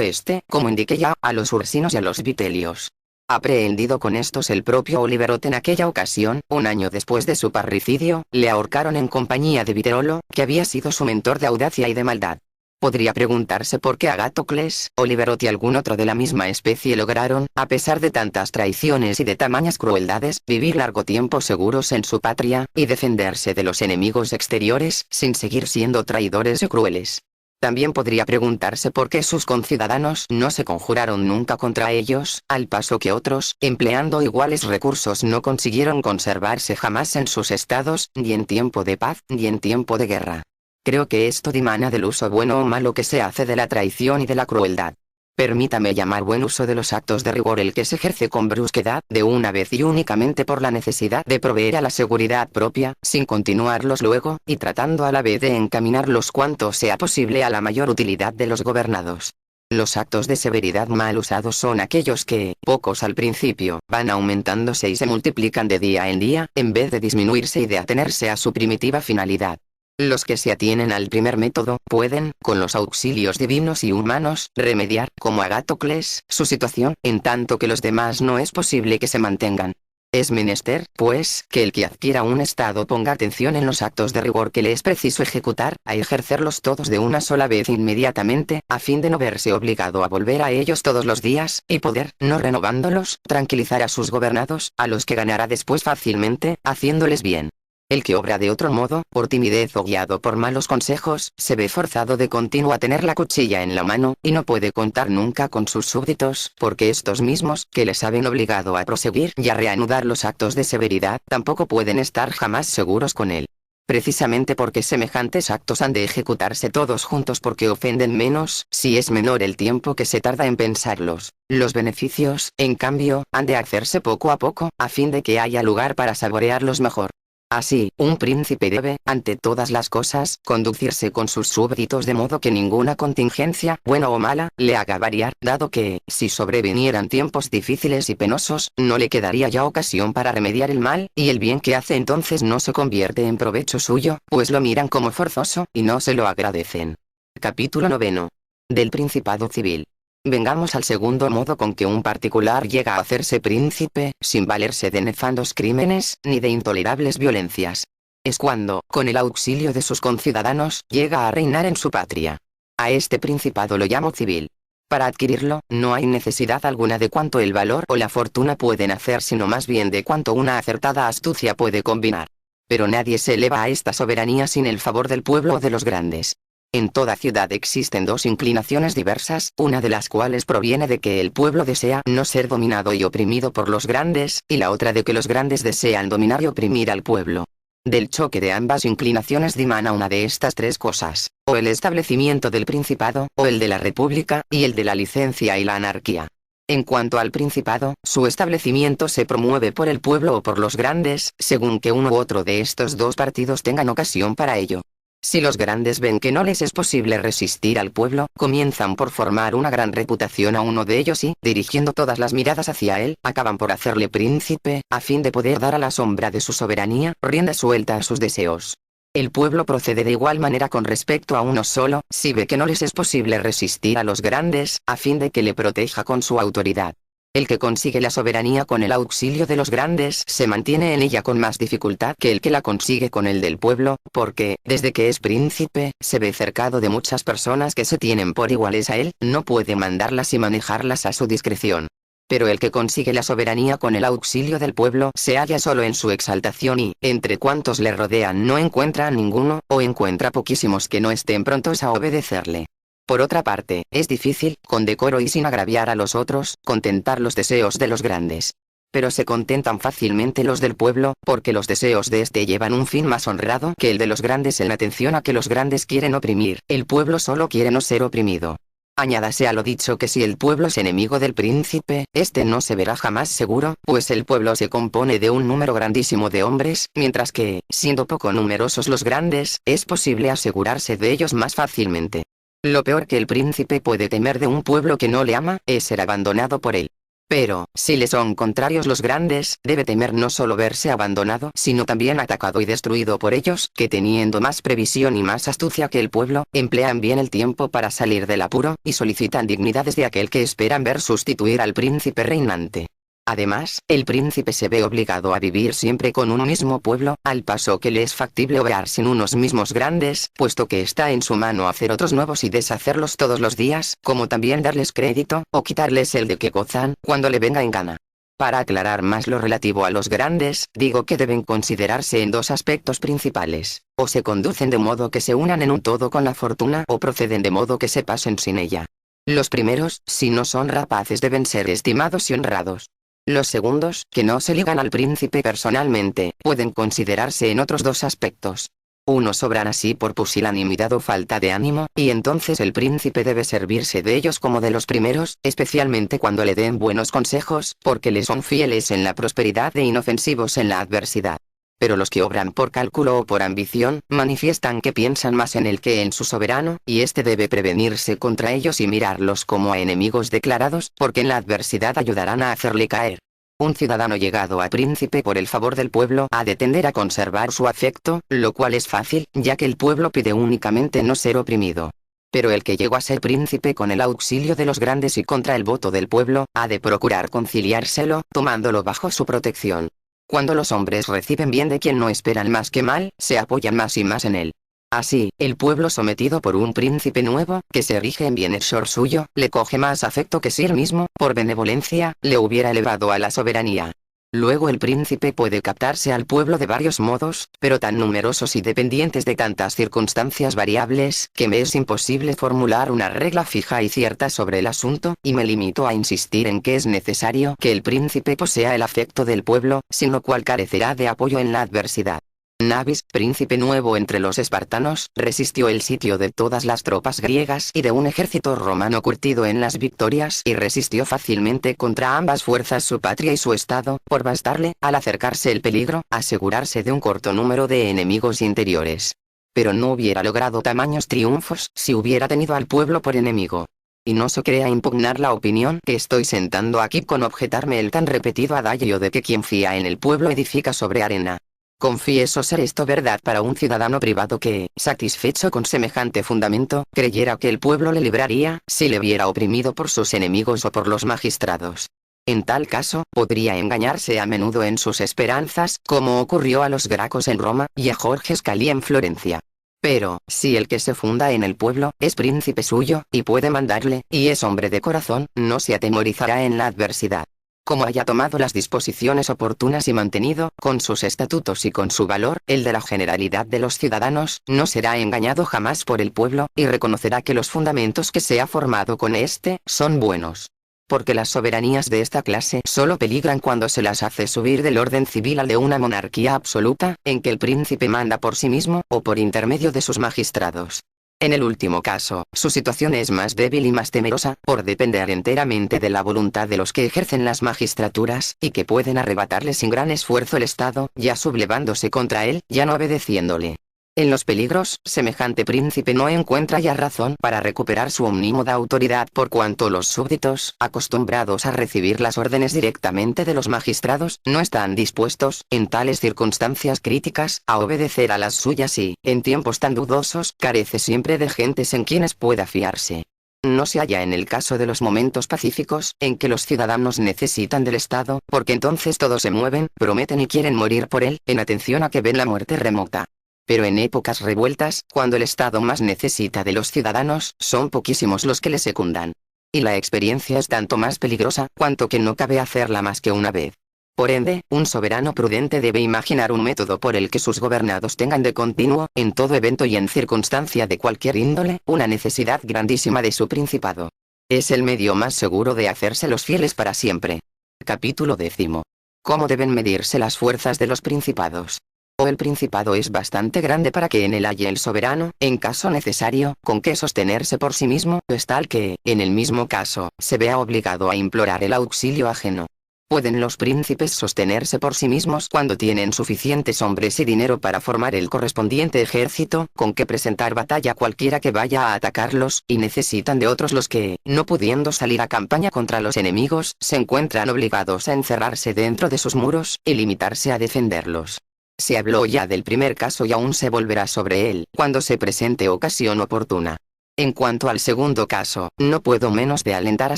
como indiqué ya, a los ursinos y a los vitelios. Aprehendido con estos el propio Oliverot en aquella ocasión, un año después de su parricidio, le ahorcaron en compañía de Viterolo, que había sido su mentor de audacia y de maldad. Podría preguntarse por qué Agatocles, Oliverot y algún otro de la misma especie lograron, a pesar de tantas traiciones y de tamañas crueldades, vivir largo tiempo seguros en su patria, y defenderse de los enemigos exteriores, sin seguir siendo traidores y crueles. También podría preguntarse por qué sus conciudadanos no se conjuraron nunca contra ellos, al paso que otros, empleando iguales recursos, no consiguieron conservarse jamás en sus estados, ni en tiempo de paz, ni en tiempo de guerra. Creo que esto dimana del uso bueno o malo que se hace de la traición y de la crueldad. Permítame llamar buen uso de los actos de rigor el que se ejerce con brusquedad, de una vez y únicamente por la necesidad de proveer a la seguridad propia, sin continuarlos luego, y tratando a la vez de encaminarlos cuanto sea posible a la mayor utilidad de los gobernados. Los actos de severidad mal usados son aquellos que, pocos al principio, van aumentándose y se multiplican de día en día, en vez de disminuirse y de atenerse a su primitiva finalidad. Los que se atienen al primer método, pueden, con los auxilios divinos y humanos, remediar, como Agatocles, su situación, en tanto que los demás no es posible que se mantengan. Es menester, pues, que el que adquiera un estado ponga atención en los actos de rigor que le es preciso ejecutar, a ejercerlos todos de una sola vez inmediatamente, a fin de no verse obligado a volver a ellos todos los días, y poder, no renovándolos, tranquilizar a sus gobernados, a los que ganará después fácilmente, haciéndoles bien. El que obra de otro modo, por timidez o guiado por malos consejos, se ve forzado de continuo a tener la cuchilla en la mano, y no puede contar nunca con sus súbditos, porque estos mismos, que les saben obligado a proseguir y a reanudar los actos de severidad, tampoco pueden estar jamás seguros con él. Precisamente porque semejantes actos han de ejecutarse todos juntos porque ofenden menos, si es menor el tiempo que se tarda en pensarlos. Los beneficios, en cambio, han de hacerse poco a poco, a fin de que haya lugar para saborearlos mejor. Así, un príncipe debe, ante todas las cosas, conducirse con sus súbditos de modo que ninguna contingencia, buena o mala, le haga variar, dado que, si sobrevinieran tiempos difíciles y penosos, no le quedaría ya ocasión para remediar el mal, y el bien que hace entonces no se convierte en provecho suyo, pues lo miran como forzoso, y no se lo agradecen. Capítulo 9. Del Principado Civil. Vengamos al segundo modo con que un particular llega a hacerse príncipe, sin valerse de nefandos crímenes, ni de intolerables violencias. Es cuando, con el auxilio de sus conciudadanos, llega a reinar en su patria. A este principado lo llamo civil. Para adquirirlo, no hay necesidad alguna de cuanto el valor o la fortuna pueden hacer, sino más bien de cuanto una acertada astucia puede combinar. Pero nadie se eleva a esta soberanía sin el favor del pueblo o de los grandes. En toda ciudad existen dos inclinaciones diversas, una de las cuales proviene de que el pueblo desea no ser dominado y oprimido por los grandes, y la otra de que los grandes desean dominar y oprimir al pueblo. Del choque de ambas inclinaciones dimana una de estas tres cosas, o el establecimiento del principado, o el de la república, y el de la licencia y la anarquía. En cuanto al principado, su establecimiento se promueve por el pueblo o por los grandes, según que uno u otro de estos dos partidos tengan ocasión para ello. Si los grandes ven que no les es posible resistir al pueblo, comienzan por formar una gran reputación a uno de ellos y, dirigiendo todas las miradas hacia él, acaban por hacerle príncipe, a fin de poder dar a la sombra de su soberanía, rienda suelta a sus deseos. El pueblo procede de igual manera con respecto a uno solo, si ve que no les es posible resistir a los grandes, a fin de que le proteja con su autoridad. El que consigue la soberanía con el auxilio de los grandes se mantiene en ella con más dificultad que el que la consigue con el del pueblo, porque, desde que es príncipe, se ve cercado de muchas personas que se tienen por iguales a él, no puede mandarlas y manejarlas a su discreción. Pero el que consigue la soberanía con el auxilio del pueblo se halla solo en su exaltación y, entre cuantos le rodean no encuentra a ninguno, o encuentra poquísimos que no estén prontos a obedecerle. Por otra parte, es difícil, con decoro y sin agraviar a los otros, contentar los deseos de los grandes. Pero se contentan fácilmente los del pueblo, porque los deseos de éste llevan un fin más honrado que el de los grandes en atención a que los grandes quieren oprimir, el pueblo solo quiere no ser oprimido. Añádase a lo dicho que si el pueblo es enemigo del príncipe, este no se verá jamás seguro, pues el pueblo se compone de un número grandísimo de hombres, mientras que, siendo poco numerosos los grandes, es posible asegurarse de ellos más fácilmente. Lo peor que el príncipe puede temer de un pueblo que no le ama, es ser abandonado por él. Pero, si le son contrarios los grandes, debe temer no solo verse abandonado, sino también atacado y destruido por ellos, que teniendo más previsión y más astucia que el pueblo, emplean bien el tiempo para salir del apuro, y solicitan dignidades de aquel que esperan ver sustituir al príncipe reinante. Además, el príncipe se ve obligado a vivir siempre con un mismo pueblo, al paso que le es factible obrar sin unos mismos grandes, puesto que está en su mano hacer otros nuevos y deshacerlos todos los días, como también darles crédito, o quitarles el de que gozan, cuando le venga en gana. Para aclarar más lo relativo a los grandes, digo que deben considerarse en dos aspectos principales: o se conducen de modo que se unan en un todo con la fortuna, o proceden de modo que se pasen sin ella. Los primeros, si no son rapaces, deben ser estimados y honrados. Los segundos, que no se ligan al príncipe personalmente, pueden considerarse en otros dos aspectos. Unos obran así por pusilanimidad o falta de ánimo, y entonces el príncipe debe servirse de ellos como de los primeros, especialmente cuando le den buenos consejos, porque le son fieles en la prosperidad e inofensivos en la adversidad. Pero los que obran por cálculo o por ambición, manifiestan que piensan más en él que en su soberano, y éste debe prevenirse contra ellos y mirarlos como a enemigos declarados, porque en la adversidad ayudarán a hacerle caer. Un ciudadano llegado a príncipe por el favor del pueblo ha de tender a conservar su afecto, lo cual es fácil, ya que el pueblo pide únicamente no ser oprimido. Pero el que llegó a ser príncipe con el auxilio de los grandes y contra el voto del pueblo, ha de procurar conciliárselo, tomándolo bajo su protección. Cuando los hombres reciben bien de quien no esperan más que mal, se apoyan más y más en él. Así, el pueblo sometido por un príncipe nuevo, que se rige en bienhechor suyo, le coge más afecto que si él mismo, por benevolencia, le hubiera elevado a la soberanía. Luego el príncipe puede captarse al pueblo de varios modos, pero tan numerosos y dependientes de tantas circunstancias variables, que me es imposible formular una regla fija y cierta sobre el asunto, y me limito a insistir en que es necesario que el príncipe posea el afecto del pueblo, sin lo cual carecerá de apoyo en la adversidad. Nabis, príncipe nuevo entre los espartanos, resistió el sitio de todas las tropas griegas y de un ejército romano curtido en las victorias, y resistió fácilmente contra ambas fuerzas su patria y su estado, por bastarle, al acercarse el peligro, asegurarse de un corto número de enemigos interiores. Pero no hubiera logrado tamaños triunfos si hubiera tenido al pueblo por enemigo. Y no se crea impugnar la opinión que estoy sentando aquí con objetarme el tan repetido adagio de que quien fía en el pueblo edifica sobre arena. Confieso ser esto verdad para un ciudadano privado que, satisfecho con semejante fundamento, creyera que el pueblo le libraría, si le viera oprimido por sus enemigos o por los magistrados. En tal caso, podría engañarse a menudo en sus esperanzas, como ocurrió a los Gracos en Roma, y a Jorge Scali en Florencia. Pero, si el que se funda en el pueblo, es príncipe suyo, y puede mandarle, y es hombre de corazón, no se atemorizará en la adversidad. Como haya tomado las disposiciones oportunas y mantenido, con sus estatutos y con su valor, el de la generalidad de los ciudadanos, no será engañado jamás por el pueblo, y reconocerá que los fundamentos que se ha formado con éste, son buenos. Porque las soberanías de esta clase solo peligran cuando se las hace subir del orden civil al de una monarquía absoluta, en que el príncipe manda por sí mismo, o por intermedio de sus magistrados. En el último caso, su situación es más débil y más temerosa, por depender enteramente de la voluntad de los que ejercen las magistraturas, y que pueden arrebatarle sin gran esfuerzo el Estado, ya sublevándose contra él, ya no obedeciéndole. En los peligros, semejante príncipe no encuentra ya razón para recuperar su omnímoda autoridad, por cuanto los súbditos, acostumbrados a recibir las órdenes directamente de los magistrados, no están dispuestos, en tales circunstancias críticas, a obedecer a las suyas y, en tiempos tan dudosos, carece siempre de gentes en quienes pueda fiarse. No se halla en el caso de los momentos pacíficos, en que los ciudadanos necesitan del Estado, porque entonces todos se mueven, prometen y quieren morir por él, en atención a que ven la muerte remota. Pero en épocas revueltas, cuando el Estado más necesita de los ciudadanos, son poquísimos los que le secundan. Y la experiencia es tanto más peligrosa, cuanto que no cabe hacerla más que una vez. Por ende, un soberano prudente debe imaginar un método por el que sus gobernados tengan de continuo, en todo evento y en circunstancia de cualquier índole, una necesidad grandísima de su principado. Es el medio más seguro de hacérselos fieles para siempre. Capítulo 10. ¿Cómo deben medirse las fuerzas de los principados? O el principado es bastante grande para que en él haya el soberano, en caso necesario, con que sostenerse por sí mismo, es tal que, en el mismo caso, se vea obligado a implorar el auxilio ajeno. ¿Pueden los príncipes sostenerse por sí mismos cuando tienen suficientes hombres y dinero para formar el correspondiente ejército, con que presentar batalla cualquiera que vaya a atacarlos, y necesitan de otros los que, no pudiendo salir a campaña contra los enemigos, se encuentran obligados a encerrarse dentro de sus muros, y limitarse a defenderlos? Se habló ya del primer caso y aún se volverá sobre él, cuando se presente ocasión oportuna. En cuanto al segundo caso, no puedo menos de alentar a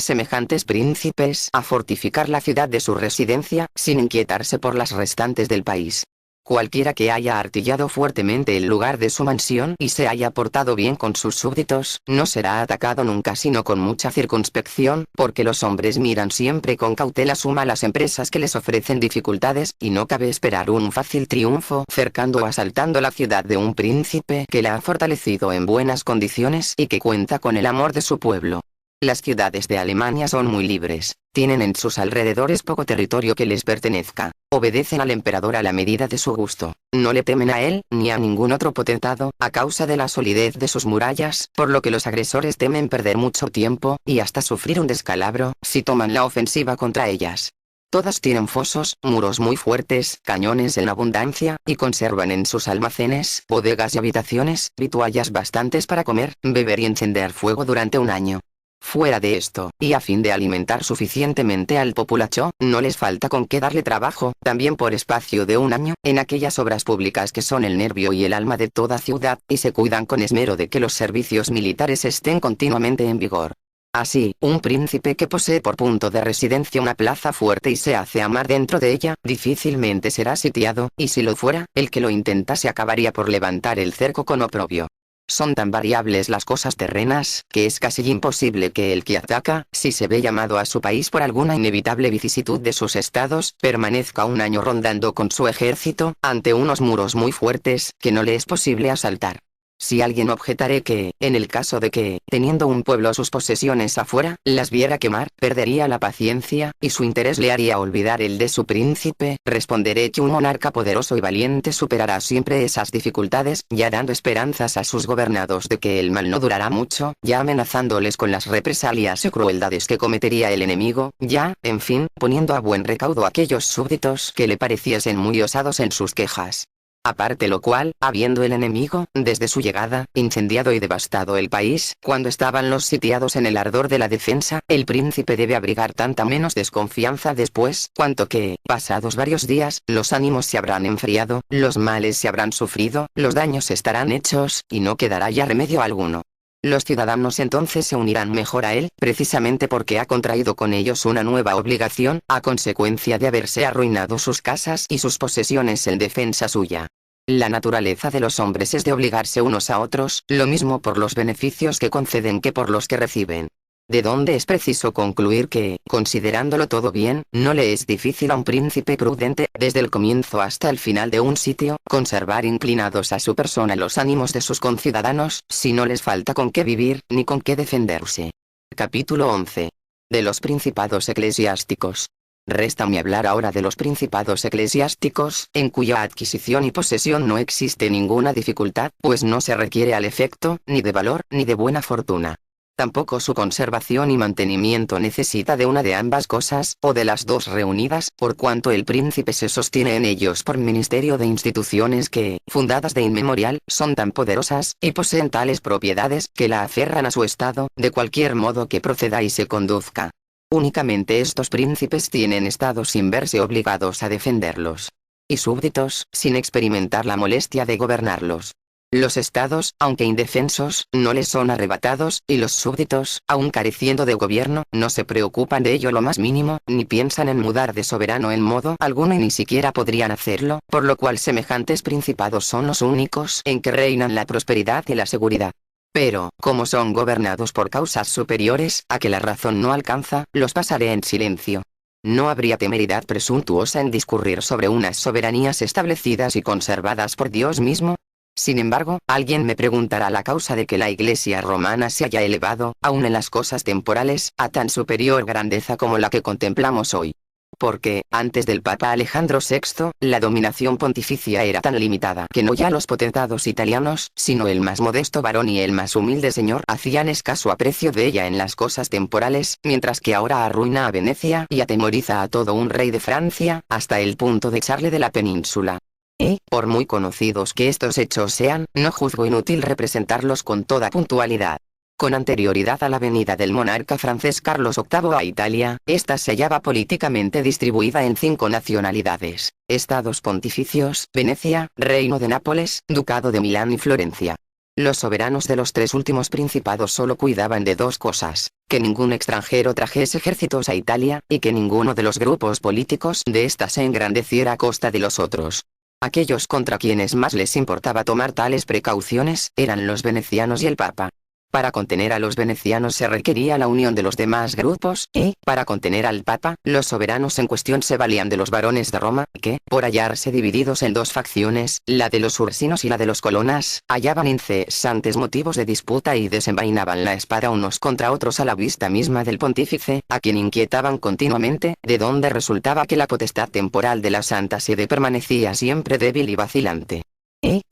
semejantes príncipes a fortificar la ciudad de su residencia, sin inquietarse por las restantes del país. Cualquiera que haya artillado fuertemente el lugar de su mansión y se haya portado bien con sus súbditos, no será atacado nunca sino con mucha circunspección, porque los hombres miran siempre con cautela suma las empresas que les ofrecen dificultades, y no cabe esperar un fácil triunfo cercando o asaltando la ciudad de un príncipe que la ha fortalecido en buenas condiciones y que cuenta con el amor de su pueblo. Las ciudades de Alemania son muy libres, tienen en sus alrededores poco territorio que les pertenezca, obedecen al emperador a la medida de su gusto, no le temen a él, ni a ningún otro potentado, a causa de la solidez de sus murallas, por lo que los agresores temen perder mucho tiempo, y hasta sufrir un descalabro, si toman la ofensiva contra ellas. Todas tienen fosos, muros muy fuertes, cañones en abundancia, y conservan en sus almacenes, bodegas y habitaciones, vituallas bastantes para comer, beber y encender fuego durante un año. Fuera de esto, y a fin de alimentar suficientemente al populacho, no les falta con qué darle trabajo, también por espacio de un año, en aquellas obras públicas que son el nervio y el alma de toda ciudad, y se cuidan con esmero de que los servicios militares estén continuamente en vigor. Así, un príncipe que posee por punto de residencia una plaza fuerte y se hace amar dentro de ella, difícilmente será sitiado, y si lo fuera, el que lo intentase acabaría por levantar el cerco con oprobio. Son tan variables las cosas terrenas, que es casi imposible que el que ataca, si se ve llamado a su país por alguna inevitable vicisitud de sus estados, permanezca un año rondando con su ejército, ante unos muros muy fuertes, que no le es posible asaltar. Si alguien objetare que, en el caso de que, teniendo un pueblo sus posesiones afuera, las viera quemar, perdería la paciencia, y su interés le haría olvidar el de su príncipe, responderé que un monarca poderoso y valiente superará siempre esas dificultades, ya dando esperanzas a sus gobernados de que el mal no durará mucho, ya amenazándoles con las represalias y crueldades que cometería el enemigo, ya, en fin, poniendo a buen recaudo a aquellos súbditos que le pareciesen muy osados en sus quejas. Aparte lo cual, habiendo el enemigo, desde su llegada, incendiado y devastado el país, cuando estaban los sitiados en el ardor de la defensa, el príncipe debe abrigar tanta menos desconfianza después, cuanto que, pasados varios días, los ánimos se habrán enfriado, los males se habrán sufrido, los daños estarán hechos, y no quedará ya remedio alguno. Los ciudadanos entonces se unirán mejor a él, precisamente porque ha contraído con ellos una nueva obligación, a consecuencia de haberse arruinado sus casas y sus posesiones en defensa suya. La naturaleza de los hombres es de obligarse unos a otros, lo mismo por los beneficios que conceden que por los que reciben. De donde es preciso concluir que, considerándolo todo bien, no le es difícil a un príncipe prudente, desde el comienzo hasta el final de un sitio, conservar inclinados a su persona los ánimos de sus conciudadanos, si no les falta con qué vivir, ni con qué defenderse. Capítulo 11. De los principados eclesiásticos. Réstame hablar ahora de los principados eclesiásticos, en cuya adquisición y posesión no existe ninguna dificultad, pues no se requiere al efecto, ni de valor, ni de buena fortuna. Tampoco su conservación y mantenimiento necesita de una de ambas cosas, o de las dos reunidas, por cuanto el príncipe se sostiene en ellos por ministerio de instituciones que, fundadas de inmemorial, son tan poderosas, y poseen tales propiedades, que la aferran a su estado, de cualquier modo que proceda y se conduzca. Únicamente estos príncipes tienen estado sin verse obligados a defenderlos. Y súbditos, sin experimentar la molestia de gobernarlos. Los estados, aunque indefensos, no les son arrebatados, y los súbditos, aun careciendo de gobierno, no se preocupan de ello lo más mínimo, ni piensan en mudar de soberano en modo alguno y ni siquiera podrían hacerlo, por lo cual semejantes principados son los únicos en que reinan la prosperidad y la seguridad. Pero, como son gobernados por causas superiores, a que la razón no alcanza, los pasaré en silencio. No habría temeridad presuntuosa en discurrir sobre unas soberanías establecidas y conservadas por Dios mismo. Sin embargo, alguien me preguntará la causa de que la Iglesia romana se haya elevado, aun en las cosas temporales, a tan superior grandeza como la que contemplamos hoy. porque, antes del Papa Alejandro VI, la dominación pontificia era tan limitada que no ya los potentados italianos, sino el más modesto varón y el más humilde señor hacían escaso aprecio de ella en las cosas temporales, mientras que ahora arruina a Venecia y atemoriza a todo un rey de Francia, hasta el punto de echarle de la península. Por muy conocidos que estos hechos sean, no juzgo inútil representarlos con toda puntualidad. Con anterioridad a la venida del monarca francés Carlos VIII a Italia, ésta se hallaba políticamente distribuida en 5 nacionalidades: estados pontificios, Venecia, Reino de Nápoles, Ducado de Milán y Florencia. Los soberanos de los 3 últimos principados solo cuidaban de 2 cosas: que ningún extranjero trajese ejércitos a Italia, y que ninguno de los grupos políticos de ésta se engrandeciera a costa de los otros. Aquellos contra quienes más les importaba tomar tales precauciones, eran los venecianos y el Papa. Para contener a los venecianos se requería la unión de los demás grupos, y, para contener al Papa, los soberanos en cuestión se valían de los varones de Roma, que, por hallarse divididos en 2 facciones, la de los ursinos y la de los colonas, hallaban incesantes motivos de disputa y desenvainaban la espada unos contra otros a la vista misma del pontífice, a quien inquietaban continuamente, de donde resultaba que la potestad temporal de la Santa Sede permanecía siempre débil y vacilante.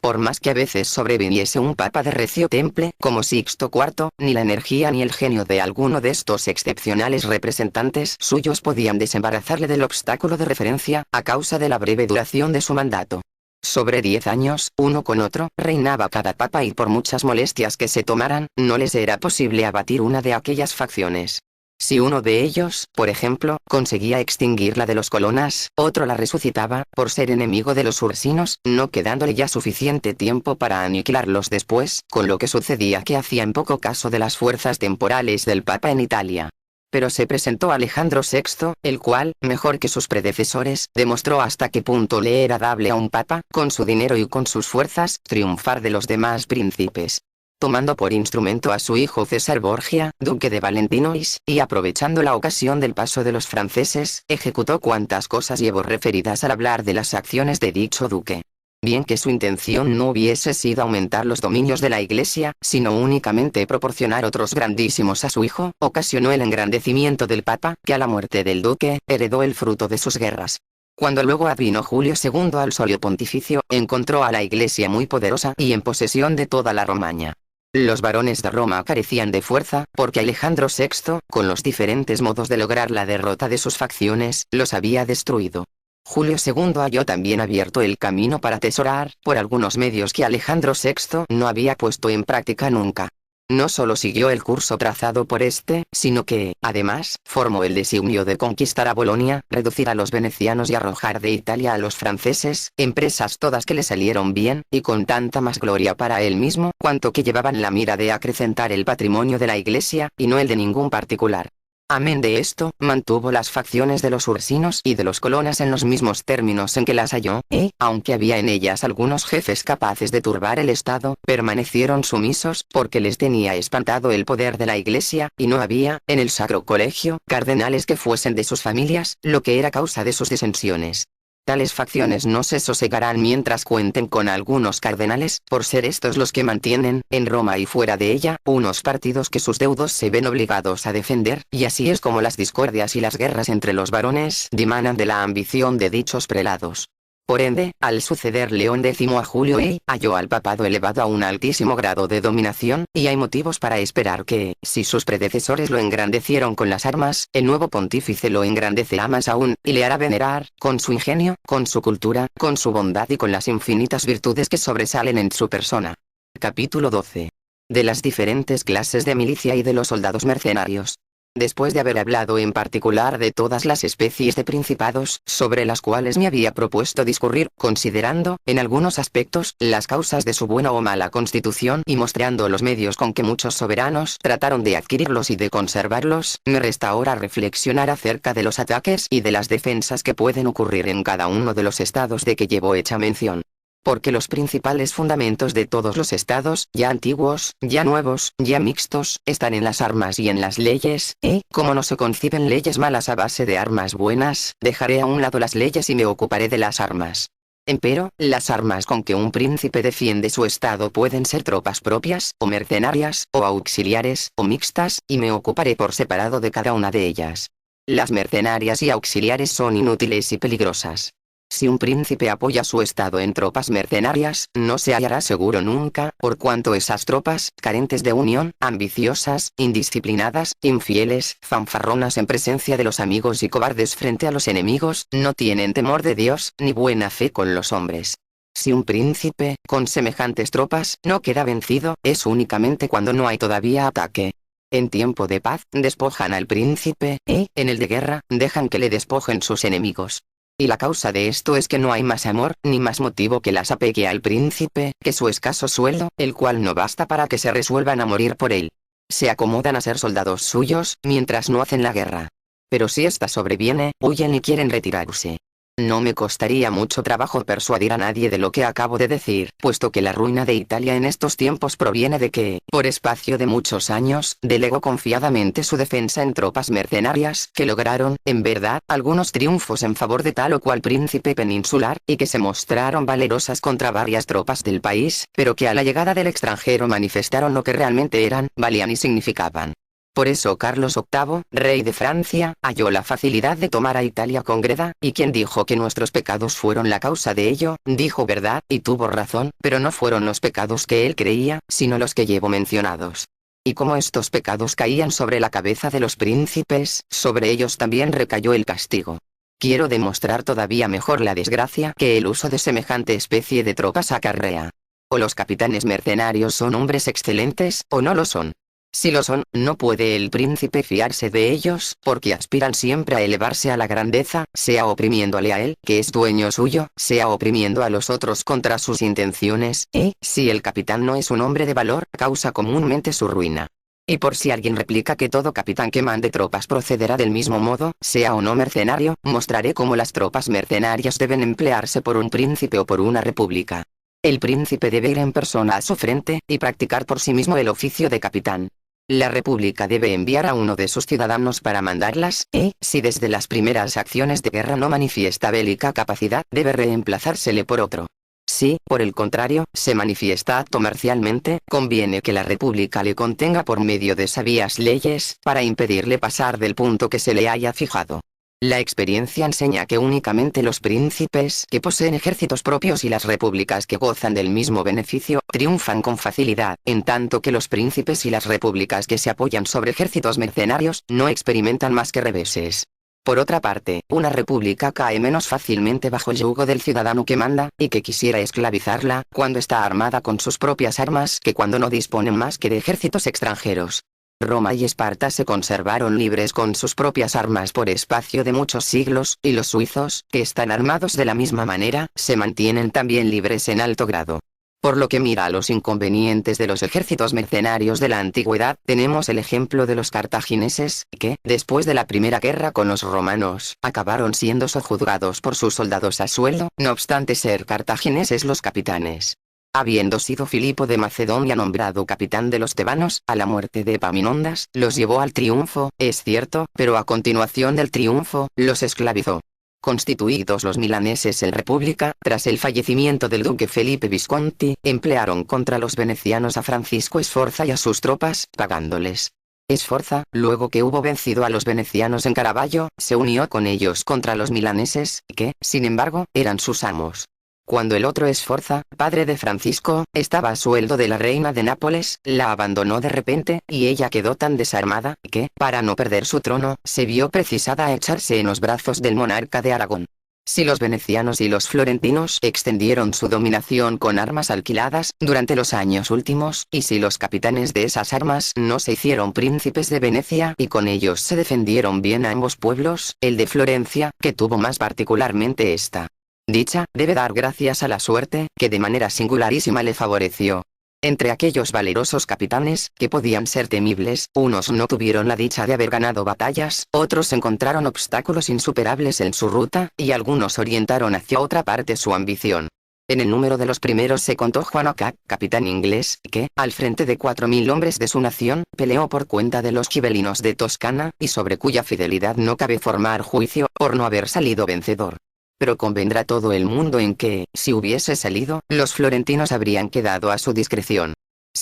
Por más que a veces sobreviniese un papa de recio temple, como Sixto IV, ni la energía ni el genio de alguno de estos excepcionales representantes suyos podían desembarazarle del obstáculo de referencia, a causa de la breve duración de su mandato. Sobre 10 años, uno con otro, reinaba cada papa y por muchas molestias que se tomaran, no les era posible abatir una de aquellas facciones. Si uno de ellos, por ejemplo, conseguía extinguir la de los colonas, otro la resucitaba, por ser enemigo de los ursinos, no quedándole ya suficiente tiempo para aniquilarlos después, con lo que sucedía que hacían poco caso de las fuerzas temporales del Papa en Italia. Pero se presentó Alejandro VI, el cual, mejor que sus predecesores, demostró hasta qué punto le era dable a un papa, con su dinero y con sus fuerzas, triunfar de los demás príncipes. Tomando por instrumento a su hijo César Borgia, duque de Valentinois, y aprovechando la ocasión del paso de los franceses, ejecutó cuantas cosas llevó referidas al hablar de las acciones de dicho duque. Bien que su intención no hubiese sido aumentar los dominios de la Iglesia, sino únicamente proporcionar otros grandísimos a su hijo, ocasionó el engrandecimiento del Papa, que a la muerte del duque, heredó el fruto de sus guerras. Cuando luego avino Julio II al solio pontificio, encontró a la Iglesia muy poderosa y en posesión de toda la Romaña. Los varones de Roma carecían de fuerza, porque Alejandro VI, con los diferentes modos de lograr la derrota de sus facciones, los había destruido. Julio II halló también abierto el camino para atesorar, por algunos medios que Alejandro VI no había puesto en práctica nunca. No solo siguió el curso trazado por este, sino que, además, formó el designio de conquistar a Bolonia, reducir a los venecianos y arrojar de Italia a los franceses, empresas todas que le salieron bien, y con tanta más gloria para él mismo, cuanto que llevaban la mira de acrecentar el patrimonio de la Iglesia, y no el de ningún particular. Amén de esto, mantuvo las facciones de los ursinos y de los colonas en los mismos términos en que las halló, y, aunque había en ellas algunos jefes capaces de turbar el Estado, permanecieron sumisos, porque les tenía espantado el poder de la Iglesia, y no había, en el Sacro Colegio, cardenales que fuesen de sus familias, lo que era causa de sus disensiones. Tales facciones no se sosegarán mientras cuenten con algunos cardenales, por ser estos los que mantienen, en Roma y fuera de ella, unos partidos que sus deudos se ven obligados a defender, y así es como las discordias y las guerras entre los varones dimanan de la ambición de dichos prelados. Por ende, al suceder León X a Julio halló al papado elevado a un altísimo grado de dominación, y hay motivos para esperar que, si sus predecesores lo engrandecieron con las armas, el nuevo pontífice lo engrandecerá más aún, y le hará venerar, con su ingenio, con su cultura, con su bondad y con las infinitas virtudes que sobresalen en su persona. Capítulo 12. De las diferentes clases de milicia y de los soldados mercenarios. Después de haber hablado en particular de todas las especies de principados, sobre las cuales me había propuesto discurrir, considerando, en algunos aspectos, las causas de su buena o mala constitución y mostrando los medios con que muchos soberanos trataron de adquirirlos y de conservarlos, me resta ahora reflexionar acerca de los ataques y de las defensas que pueden ocurrir en cada uno de los estados de que llevo hecha mención. Porque los principales fundamentos de todos los estados, ya antiguos, ya nuevos, ya mixtos, están en las armas y en las leyes, y, como no se conciben leyes malas a base de armas buenas, dejaré a un lado las leyes y me ocuparé de las armas. Empero, las armas con que un príncipe defiende su estado pueden ser tropas propias, o mercenarias, o auxiliares, o mixtas, y me ocuparé por separado de cada una de ellas. Las mercenarias y auxiliares son inútiles y peligrosas. Si un príncipe apoya su estado en tropas mercenarias, no se hallará seguro nunca, por cuanto esas tropas, carentes de unión, ambiciosas, indisciplinadas, infieles, fanfarronas en presencia de los amigos y cobardes frente a los enemigos, no tienen temor de Dios, ni buena fe con los hombres. Si un príncipe, con semejantes tropas, no queda vencido, es únicamente cuando no hay todavía ataque. En tiempo de paz, despojan al príncipe, y, en el de guerra, dejan que le despojen sus enemigos. Y la causa de esto es que no hay más amor, ni más motivo que las apegue al príncipe, que su escaso sueldo, el cual no basta para que se resuelvan a morir por él. Se acomodan a ser soldados suyos, mientras no hacen la guerra. Pero si ésta sobreviene, huyen y quieren retirarse. No me costaría mucho trabajo persuadir a nadie de lo que acabo de decir, puesto que la ruina de Italia en estos tiempos proviene de que, por espacio de muchos años, delegó confiadamente su defensa en tropas mercenarias, que lograron, en verdad, algunos triunfos en favor de tal o cual príncipe peninsular, y que se mostraron valerosas contra varias tropas del país, pero que a la llegada del extranjero manifestaron lo que realmente eran, valían y significaban. Por eso Carlos VIII, rey de Francia, halló la facilidad de tomar a Italia con Greda, y quien dijo que nuestros pecados fueron la causa de ello, dijo verdad, y tuvo razón, pero no fueron los pecados que él creía, sino los que llevo mencionados. Y como estos pecados caían sobre la cabeza de los príncipes, sobre ellos también recayó el castigo. Quiero demostrar todavía mejor la desgracia que el uso de semejante especie de tropas acarrea. O los capitanes mercenarios son hombres excelentes, o no lo son. Si lo son, no puede el príncipe fiarse de ellos, porque aspiran siempre a elevarse a la grandeza, sea oprimiéndole a él, que es dueño suyo, sea oprimiendo a los otros contra sus intenciones, y, si el capitán no es un hombre de valor, causa comúnmente su ruina. Y por si alguien replica que todo capitán que mande tropas procederá del mismo modo, sea o no mercenario, mostraré cómo las tropas mercenarias deben emplearse por un príncipe o por una república. El príncipe debe ir en persona a su frente, y practicar por sí mismo el oficio de capitán. La república debe enviar a uno de sus ciudadanos para mandarlas, y, si desde las primeras acciones de guerra no manifiesta bélica capacidad, debe reemplazársele por otro. Si, por el contrario, se manifiesta apto marcialmente, conviene que la república le contenga por medio de sabias leyes, para impedirle pasar del punto que se le haya fijado. La experiencia enseña que únicamente los príncipes que poseen ejércitos propios y las repúblicas que gozan del mismo beneficio, triunfan con facilidad, en tanto que los príncipes y las repúblicas que se apoyan sobre ejércitos mercenarios, no experimentan más que reveses. Por otra parte, una república cae menos fácilmente bajo el yugo del ciudadano que manda, y que quisiera esclavizarla, cuando está armada con sus propias armas que cuando no disponen más que de ejércitos extranjeros. Roma y Esparta se conservaron libres con sus propias armas por espacio de muchos siglos, y los suizos, que están armados de la misma manera, se mantienen también libres en alto grado. Por lo que mira a los inconvenientes de los ejércitos mercenarios de la antigüedad, tenemos el ejemplo de los cartagineses, que, después de la primera guerra con los romanos, acabaron siendo sojuzgados por sus soldados a sueldo, no obstante ser cartagineses los capitanes. Habiendo sido Filipo de Macedonia nombrado capitán de los tebanos, a la muerte de Epaminondas, los llevó al triunfo, es cierto, pero a continuación del triunfo, los esclavizó. Constituidos los milaneses en república, tras el fallecimiento del duque Felipe Visconti, emplearon contra los venecianos a Francisco Sforza y a sus tropas, pagándoles. Sforza, luego que hubo vencido a los venecianos en Caravaggio, se unió con ellos contra los milaneses, que, sin embargo, eran sus amos. Cuando el otro Sforza, padre de Francisco, estaba a sueldo de la reina de Nápoles, la abandonó de repente, y ella quedó tan desarmada, que, para no perder su trono, se vio precisada a echarse en los brazos del monarca de Aragón. Si los venecianos y los florentinos extendieron su dominación con armas alquiladas, durante los años últimos, y si los capitanes de esas armas no se hicieron príncipes de Venecia y con ellos se defendieron bien a ambos pueblos, el de Florencia, que tuvo más particularmente esta dicha, debe dar gracias a la suerte, que de manera singularísima le favoreció. Entre aquellos valerosos capitanes, que podían ser temibles, unos no tuvieron la dicha de haber ganado batallas, otros encontraron obstáculos insuperables en su ruta, y algunos orientaron hacia otra parte su ambición. En el número de los primeros se contó Juan Oca, capitán inglés, que, al frente de 4000 hombres de su nación, peleó por cuenta de los gibelinos de Toscana, y sobre cuya fidelidad no cabe formar juicio, por no haber salido vencedor. Pero convendrá todo el mundo en que, si hubiese salido, los florentinos habrían quedado a su discreción.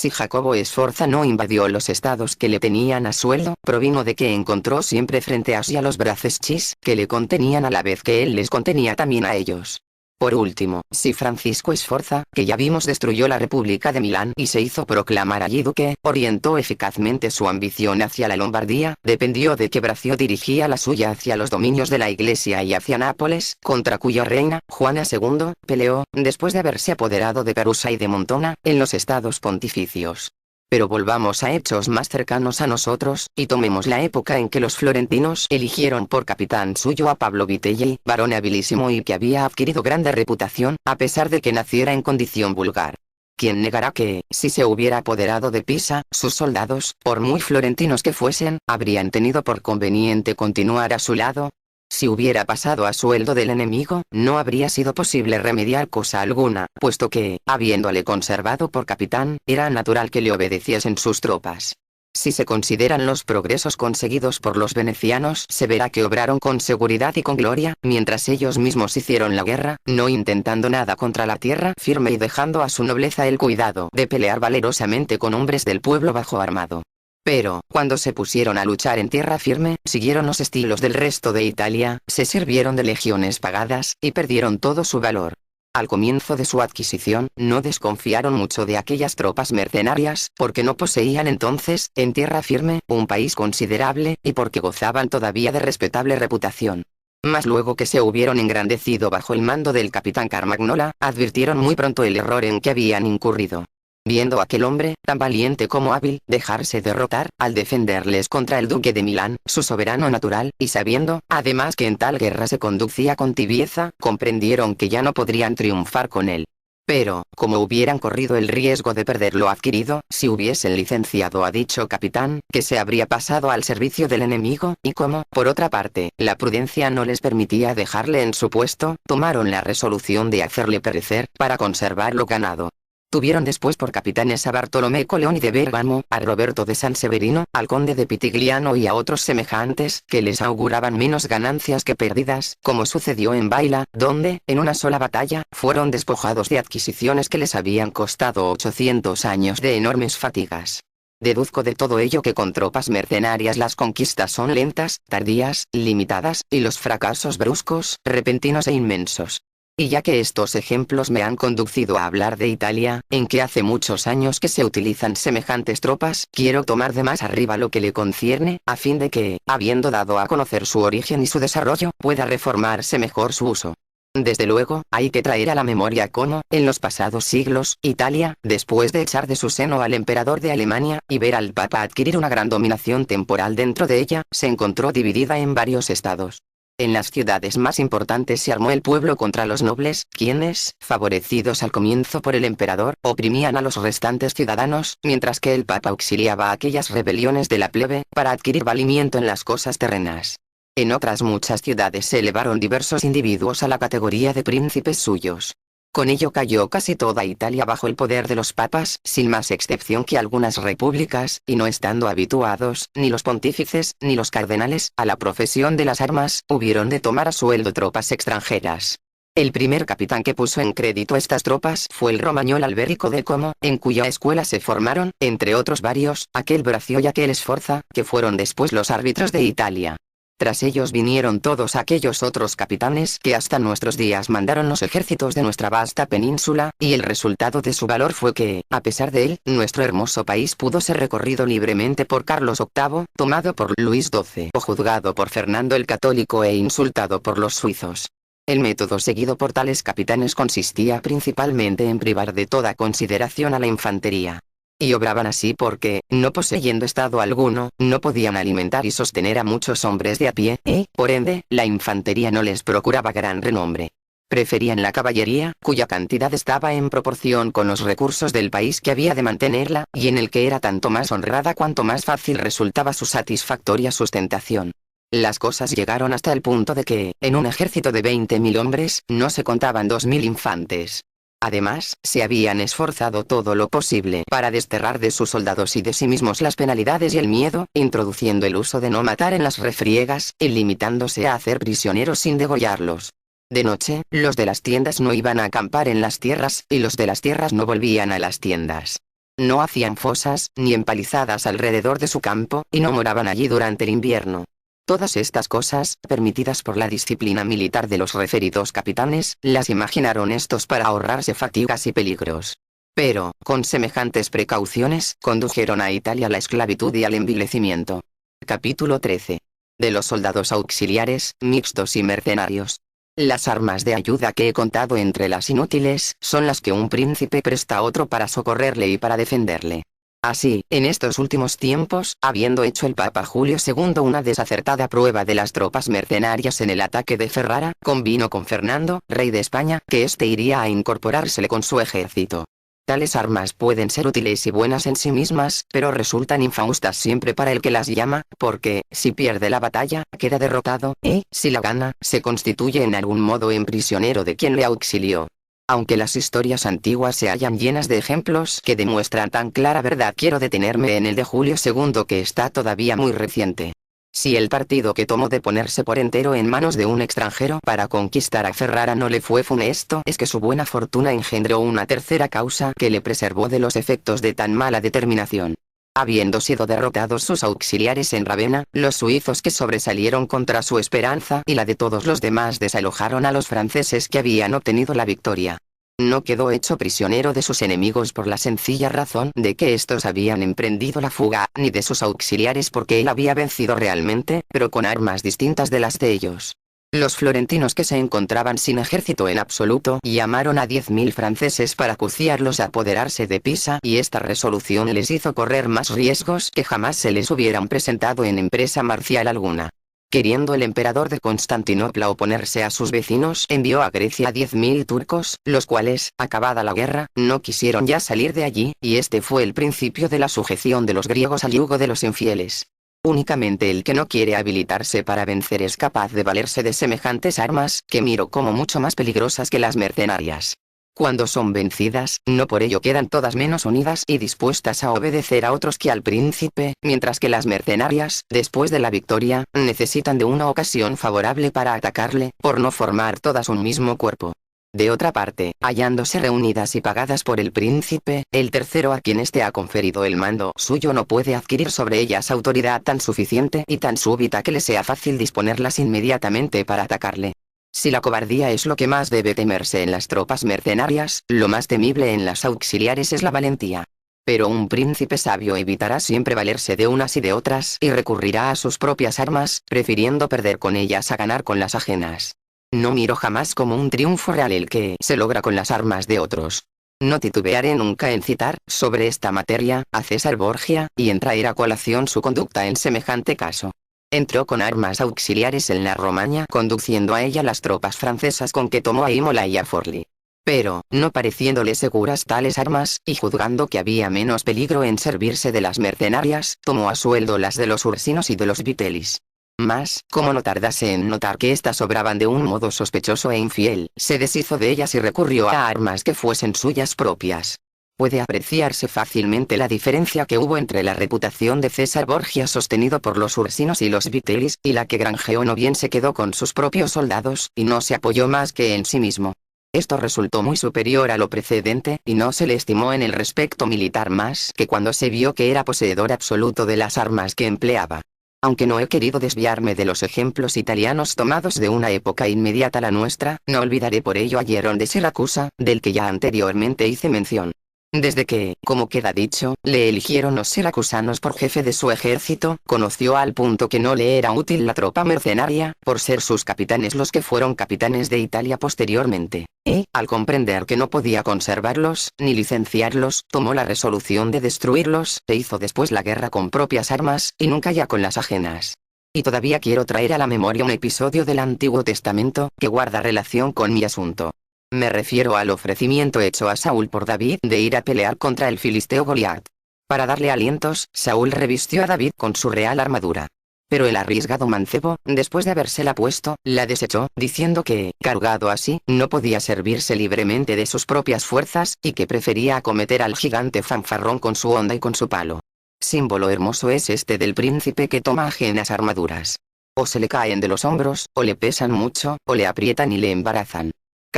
Si Jacobo Sforza no invadió los estados que le tenían a sueldo, provino de que encontró siempre frente a sí a los Braceschis, que le contenían a la vez que él les contenía también a ellos. Por último, si Francisco Sforza, que ya vimos destruyó la República de Milán y se hizo proclamar allí duque, orientó eficazmente su ambición hacia la Lombardía, dependió de que Bracio dirigía la suya hacia los dominios de la Iglesia y hacia Nápoles, contra cuya reina, Juana II, peleó, después de haberse apoderado de Perusa y de Montona, en los estados pontificios. Pero volvamos a hechos más cercanos a nosotros, y tomemos la época en que los florentinos eligieron por capitán suyo a Pablo Vitelli, varón habilísimo y que había adquirido grande reputación, a pesar de que naciera en condición vulgar. ¿Quién negará que, si se hubiera apoderado de Pisa, sus soldados, por muy florentinos que fuesen, habrían tenido por conveniente continuar a su lado? Si hubiera pasado a sueldo del enemigo, no habría sido posible remediar cosa alguna, puesto que, habiéndole conservado por capitán, era natural que le obedeciesen sus tropas. Si se consideran los progresos conseguidos por los venecianos, se verá que obraron con seguridad y con gloria, mientras ellos mismos hicieron la guerra, no intentando nada contra la tierra firme y dejando a su nobleza el cuidado de pelear valerosamente con hombres del pueblo bajo armado. Pero, cuando se pusieron a luchar en tierra firme, siguieron los estilos del resto de Italia, se sirvieron de legiones pagadas, y perdieron todo su valor. Al comienzo de su adquisición, no desconfiaron mucho de aquellas tropas mercenarias, porque no poseían entonces, en tierra firme, un país considerable, y porque gozaban todavía de respetable reputación. Mas luego que se hubieron engrandecido bajo el mando del capitán Carmagnola, advirtieron muy pronto el error en que habían incurrido. Viendo aquel hombre, tan valiente como hábil, dejarse derrotar, al defenderles contra el duque de Milán, su soberano natural, y sabiendo, además que en tal guerra se conducía con tibieza, comprendieron que ya no podrían triunfar con él. Pero, como hubieran corrido el riesgo de perder lo adquirido, si hubiesen licenciado a dicho capitán, que se habría pasado al servicio del enemigo, y como, por otra parte, la prudencia no les permitía dejarle en su puesto, tomaron la resolución de hacerle perecer, para conservar lo ganado. Tuvieron después por capitanes a Bartolomé Colleoni de Bergamo, a Roberto de San Severino, al conde de Pitigliano y a otros semejantes, que les auguraban menos ganancias que pérdidas, como sucedió en Baila, donde, en una sola batalla, fueron despojados de adquisiciones que les habían costado 800 años de enormes fatigas. Deduzco de todo ello que con tropas mercenarias las conquistas son lentas, tardías, limitadas, y los fracasos bruscos, repentinos e inmensos. Y ya que estos ejemplos me han conducido a hablar de Italia, en que hace muchos años que se utilizan semejantes tropas, quiero tomar de más arriba lo que le concierne, a fin de que, habiendo dado a conocer su origen y su desarrollo, pueda reformarse mejor su uso. Desde luego, hay que traer a la memoria cómo, en los pasados siglos, Italia, después de echar de su seno al emperador de Alemania, y ver al Papa adquirir una gran dominación temporal dentro de ella, se encontró dividida en varios estados. En las ciudades más importantes se armó el pueblo contra los nobles, quienes, favorecidos al comienzo por el emperador, oprimían a los restantes ciudadanos, mientras que el Papa auxiliaba a aquellas rebeliones de la plebe, para adquirir valimiento en las cosas terrenas. En otras muchas ciudades se elevaron diversos individuos a la categoría de príncipes suyos. Con ello cayó casi toda Italia bajo el poder de los papas, sin más excepción que algunas repúblicas, y no estando habituados, ni los pontífices, ni los cardenales, a la profesión de las armas, hubieron de tomar a sueldo tropas extranjeras. El primer capitán que puso en crédito estas tropas fue el romagnol Alberico de Como, en cuya escuela se formaron, entre otros varios, aquel Bracio y aquel Sforza, que fueron después los árbitros de Italia. Tras ellos vinieron todos aquellos otros capitanes que hasta nuestros días mandaron los ejércitos de nuestra vasta península, y el resultado de su valor fue que, a pesar de él, nuestro hermoso país pudo ser recorrido libremente por Carlos VIII, tomado por Luis XII o juzgado por Fernando el Católico e insultado por los suizos. El método seguido por tales capitanes consistía principalmente en privar de toda consideración a la infantería. Y obraban así porque, no poseyendo estado alguno, no podían alimentar y sostener a muchos hombres de a pie, y, por ende, la infantería no les procuraba gran renombre. Preferían la caballería, cuya cantidad estaba en proporción con los recursos del país que había de mantenerla, y en el que era tanto más honrada cuanto más fácil resultaba su satisfactoria sustentación. Las cosas llegaron hasta el punto de que, en un ejército de 20.000 hombres, no se contaban 2.000 infantes. Además, se habían esforzado todo lo posible para desterrar de sus soldados y de sí mismos las penalidades y el miedo, introduciendo el uso de no matar en las refriegas, y limitándose a hacer prisioneros sin degollarlos. De noche, los de las tiendas no iban a acampar en las tierras, y los de las tierras no volvían a las tiendas. No hacían fosas, ni empalizadas alrededor de su campo, y no moraban allí durante el invierno. Todas estas cosas, permitidas por la disciplina militar de los referidos capitanes, las imaginaron estos para ahorrarse fatigas y peligros. Pero, con semejantes precauciones, condujeron a Italia a la esclavitud y al envilecimiento. Capítulo 13. De los soldados auxiliares, mixtos y mercenarios. Las armas de ayuda que he contado entre las inútiles, son las que un príncipe presta a otro para socorrerle y para defenderle. Así, en estos últimos tiempos, habiendo hecho el Papa Julio II una desacertada prueba de las tropas mercenarias en el ataque de Ferrara, convino con Fernando, rey de España, que éste iría a incorporársele con su ejército. Tales armas pueden ser útiles y buenas en sí mismas, pero resultan infaustas siempre para el que las llama, porque, si pierde la batalla, queda derrotado, y, si la gana, se constituye en algún modo en prisionero de quien le auxilió. Aunque las historias antiguas se hallan llenas de ejemplos que demuestran tan clara verdad, quiero detenerme en el de Julio II, que está todavía muy reciente. Si el partido que tomó de ponerse por entero en manos de un extranjero para conquistar a Ferrara no le fue funesto, es que su buena fortuna engendró una tercera causa que le preservó de los efectos de tan mala determinación. Habiendo sido derrotados sus auxiliares en Ravenna, los suizos que sobresalieron contra su esperanza y la de todos los demás desalojaron a los franceses que habían obtenido la victoria. No quedó hecho prisionero de sus enemigos por la sencilla razón de que estos habían emprendido la fuga, ni de sus auxiliares porque él había vencido realmente, pero con armas distintas de las de ellos. Los florentinos, que se encontraban sin ejército en absoluto, llamaron a 10.000 franceses para acuciarlos a apoderarse de Pisa, y esta resolución les hizo correr más riesgos que jamás se les hubieran presentado en empresa marcial alguna. Queriendo el emperador de Constantinopla oponerse a sus vecinos, envió a Grecia a 10.000 turcos, los cuales, acabada la guerra, no quisieron ya salir de allí, y este fue el principio de la sujeción de los griegos al yugo de los infieles. Únicamente el que no quiere habilitarse para vencer es capaz de valerse de semejantes armas, que miro como mucho más peligrosas que las mercenarias. Cuando son vencidas, no por ello quedan todas menos unidas y dispuestas a obedecer a otros que al príncipe, mientras que las mercenarias, después de la victoria, necesitan de una ocasión favorable para atacarle, por no formar todas un mismo cuerpo. De otra parte, hallándose reunidas y pagadas por el príncipe, el tercero a quien éste ha conferido el mando suyo no puede adquirir sobre ellas autoridad tan suficiente y tan súbita que le sea fácil disponerlas inmediatamente para atacarle. Si la cobardía es lo que más debe temerse en las tropas mercenarias, lo más temible en las auxiliares es la valentía. Pero un príncipe sabio evitará siempre valerse de unas y de otras y recurrirá a sus propias armas, prefiriendo perder con ellas a ganar con las ajenas. No miro jamás como un triunfo real el que se logra con las armas de otros. No titubearé nunca en citar, sobre esta materia, a César Borgia, y en traer a colación su conducta en semejante caso. Entró con armas auxiliares en la Romaña, conduciendo a ella las tropas francesas con que tomó a Imola y a Forlì. Pero, no pareciéndole seguras tales armas, y juzgando que había menos peligro en servirse de las mercenarias, tomó a sueldo las de los ursinos y de los vitellis. Mas, como no tardase en notar que éstas obraban de un modo sospechoso e infiel, se deshizo de ellas y recurrió a armas que fuesen suyas propias. Puede apreciarse fácilmente la diferencia que hubo entre la reputación de César Borgia sostenido por los ursinos y los vitellis, y la que granjeó. No bien se quedó con sus propios soldados, y no se apoyó más que en sí mismo. Esto resultó muy superior a lo precedente, y no se le estimó en el respecto militar más que cuando se vio que era poseedor absoluto de las armas que empleaba. Aunque no he querido desviarme de los ejemplos italianos tomados de una época inmediata a la nuestra, no olvidaré por ello a Hierón de Siracusa, del que ya anteriormente hice mención. Desde que, como queda dicho, le eligieron los siracusanos por jefe de su ejército, conoció al punto que no le era útil la tropa mercenaria, por ser sus capitanes los que fueron capitanes de Italia posteriormente, y, al comprender que no podía conservarlos, ni licenciarlos, tomó la resolución de destruirlos, e hizo después la guerra con propias armas, y nunca ya con las ajenas. Y todavía quiero traer a la memoria un episodio del Antiguo Testamento, que guarda relación con mi asunto. Me refiero al ofrecimiento hecho a Saúl por David de ir a pelear contra el filisteo Goliat. Para darle alientos, Saúl revistió a David con su real armadura. Pero el arriesgado mancebo, después de habérsela puesto, la desechó, diciendo que, cargado así, no podía servirse libremente de sus propias fuerzas, y que prefería acometer al gigante fanfarrón con su honda y con su palo. Símbolo hermoso es este del príncipe que toma ajenas armaduras. O se le caen de los hombros, o le pesan mucho, o le aprietan y le embarazan.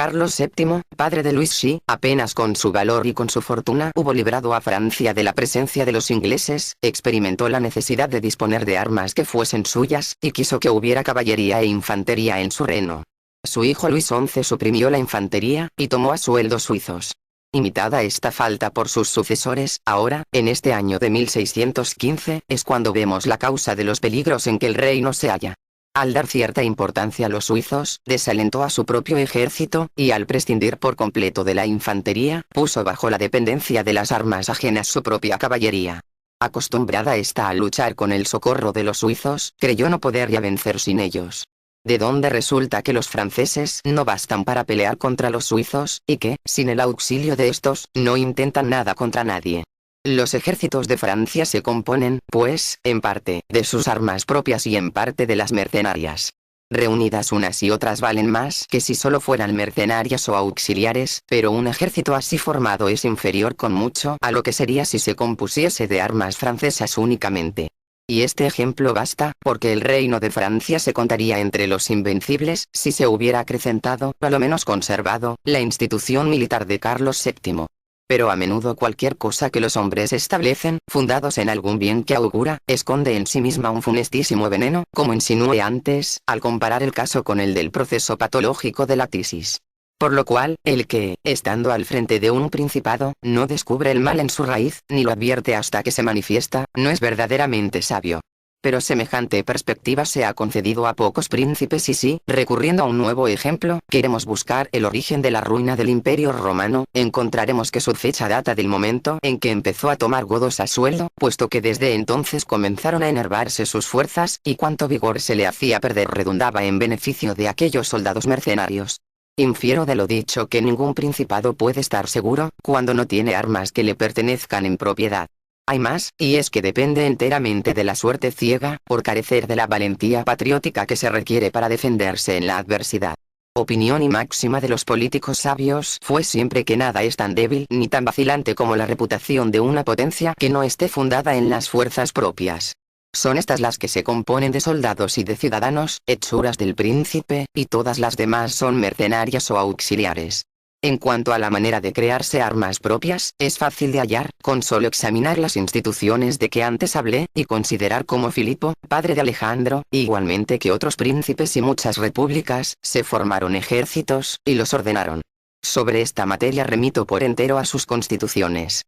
Carlos VII, padre de Luis Xi, apenas con su valor y con su fortuna hubo librado a Francia de la presencia de los ingleses, experimentó la necesidad de disponer de armas que fuesen suyas, y quiso que hubiera caballería e infantería en su reino. Su hijo Luis XI suprimió la infantería, y tomó a sueldos suizos. Imitada esta falta por sus sucesores, ahora, en este año de 1615, es cuando vemos la causa de los peligros en que el reino se halla. Al dar cierta importancia a los suizos, desalentó a su propio ejército, y al prescindir por completo de la infantería, puso bajo la dependencia de las armas ajenas su propia caballería. Acostumbrada está a luchar con el socorro de los suizos, creyó no poder ya vencer sin ellos. De donde resulta que los franceses no bastan para pelear contra los suizos, y que, sin el auxilio de estos, no intentan nada contra nadie. Los ejércitos de Francia se componen, pues, en parte, de sus armas propias y en parte de las mercenarias. Reunidas unas y otras valen más que si solo fueran mercenarias o auxiliares, pero un ejército así formado es inferior con mucho a lo que sería si se compusiese de armas francesas únicamente. Y este ejemplo basta, porque el reino de Francia se contaría entre los invencibles si se hubiera acrecentado, o a lo menos conservado, la institución militar de Carlos VII. Pero a menudo cualquier cosa que los hombres establecen, fundados en algún bien que augura, esconde en sí misma un funestísimo veneno, como insinué antes, al comparar el caso con el del proceso patológico de la tisis. Por lo cual, el que, estando al frente de un principado, no descubre el mal en su raíz, ni lo advierte hasta que se manifiesta, no es verdaderamente sabio. Pero semejante perspectiva se ha concedido a pocos príncipes y si, recurriendo a un nuevo ejemplo, queremos buscar el origen de la ruina del Imperio Romano, encontraremos que su fecha data del momento en que empezó a tomar godos a sueldo, puesto que desde entonces comenzaron a enervarse sus fuerzas, y cuanto vigor se le hacía perder redundaba en beneficio de aquellos soldados mercenarios. Infiero de lo dicho que ningún principado puede estar seguro, cuando no tiene armas que le pertenezcan en propiedad. Hay más, y es que depende enteramente de la suerte ciega, por carecer de la valentía patriótica que se requiere para defenderse en la adversidad. Opinión y máxima de los políticos sabios fue siempre que nada es tan débil ni tan vacilante como la reputación de una potencia que no esté fundada en las fuerzas propias. Son estas las que se componen de soldados y de ciudadanos, hechuras del príncipe, y todas las demás son mercenarias o auxiliares. En cuanto a la manera de crearse armas propias, es fácil de hallar, con solo examinar las instituciones de que antes hablé, y considerar cómo Filipo, padre de Alejandro, igualmente que otros príncipes y muchas repúblicas, se formaron ejércitos, y los ordenaron. Sobre esta materia remito por entero a sus constituciones.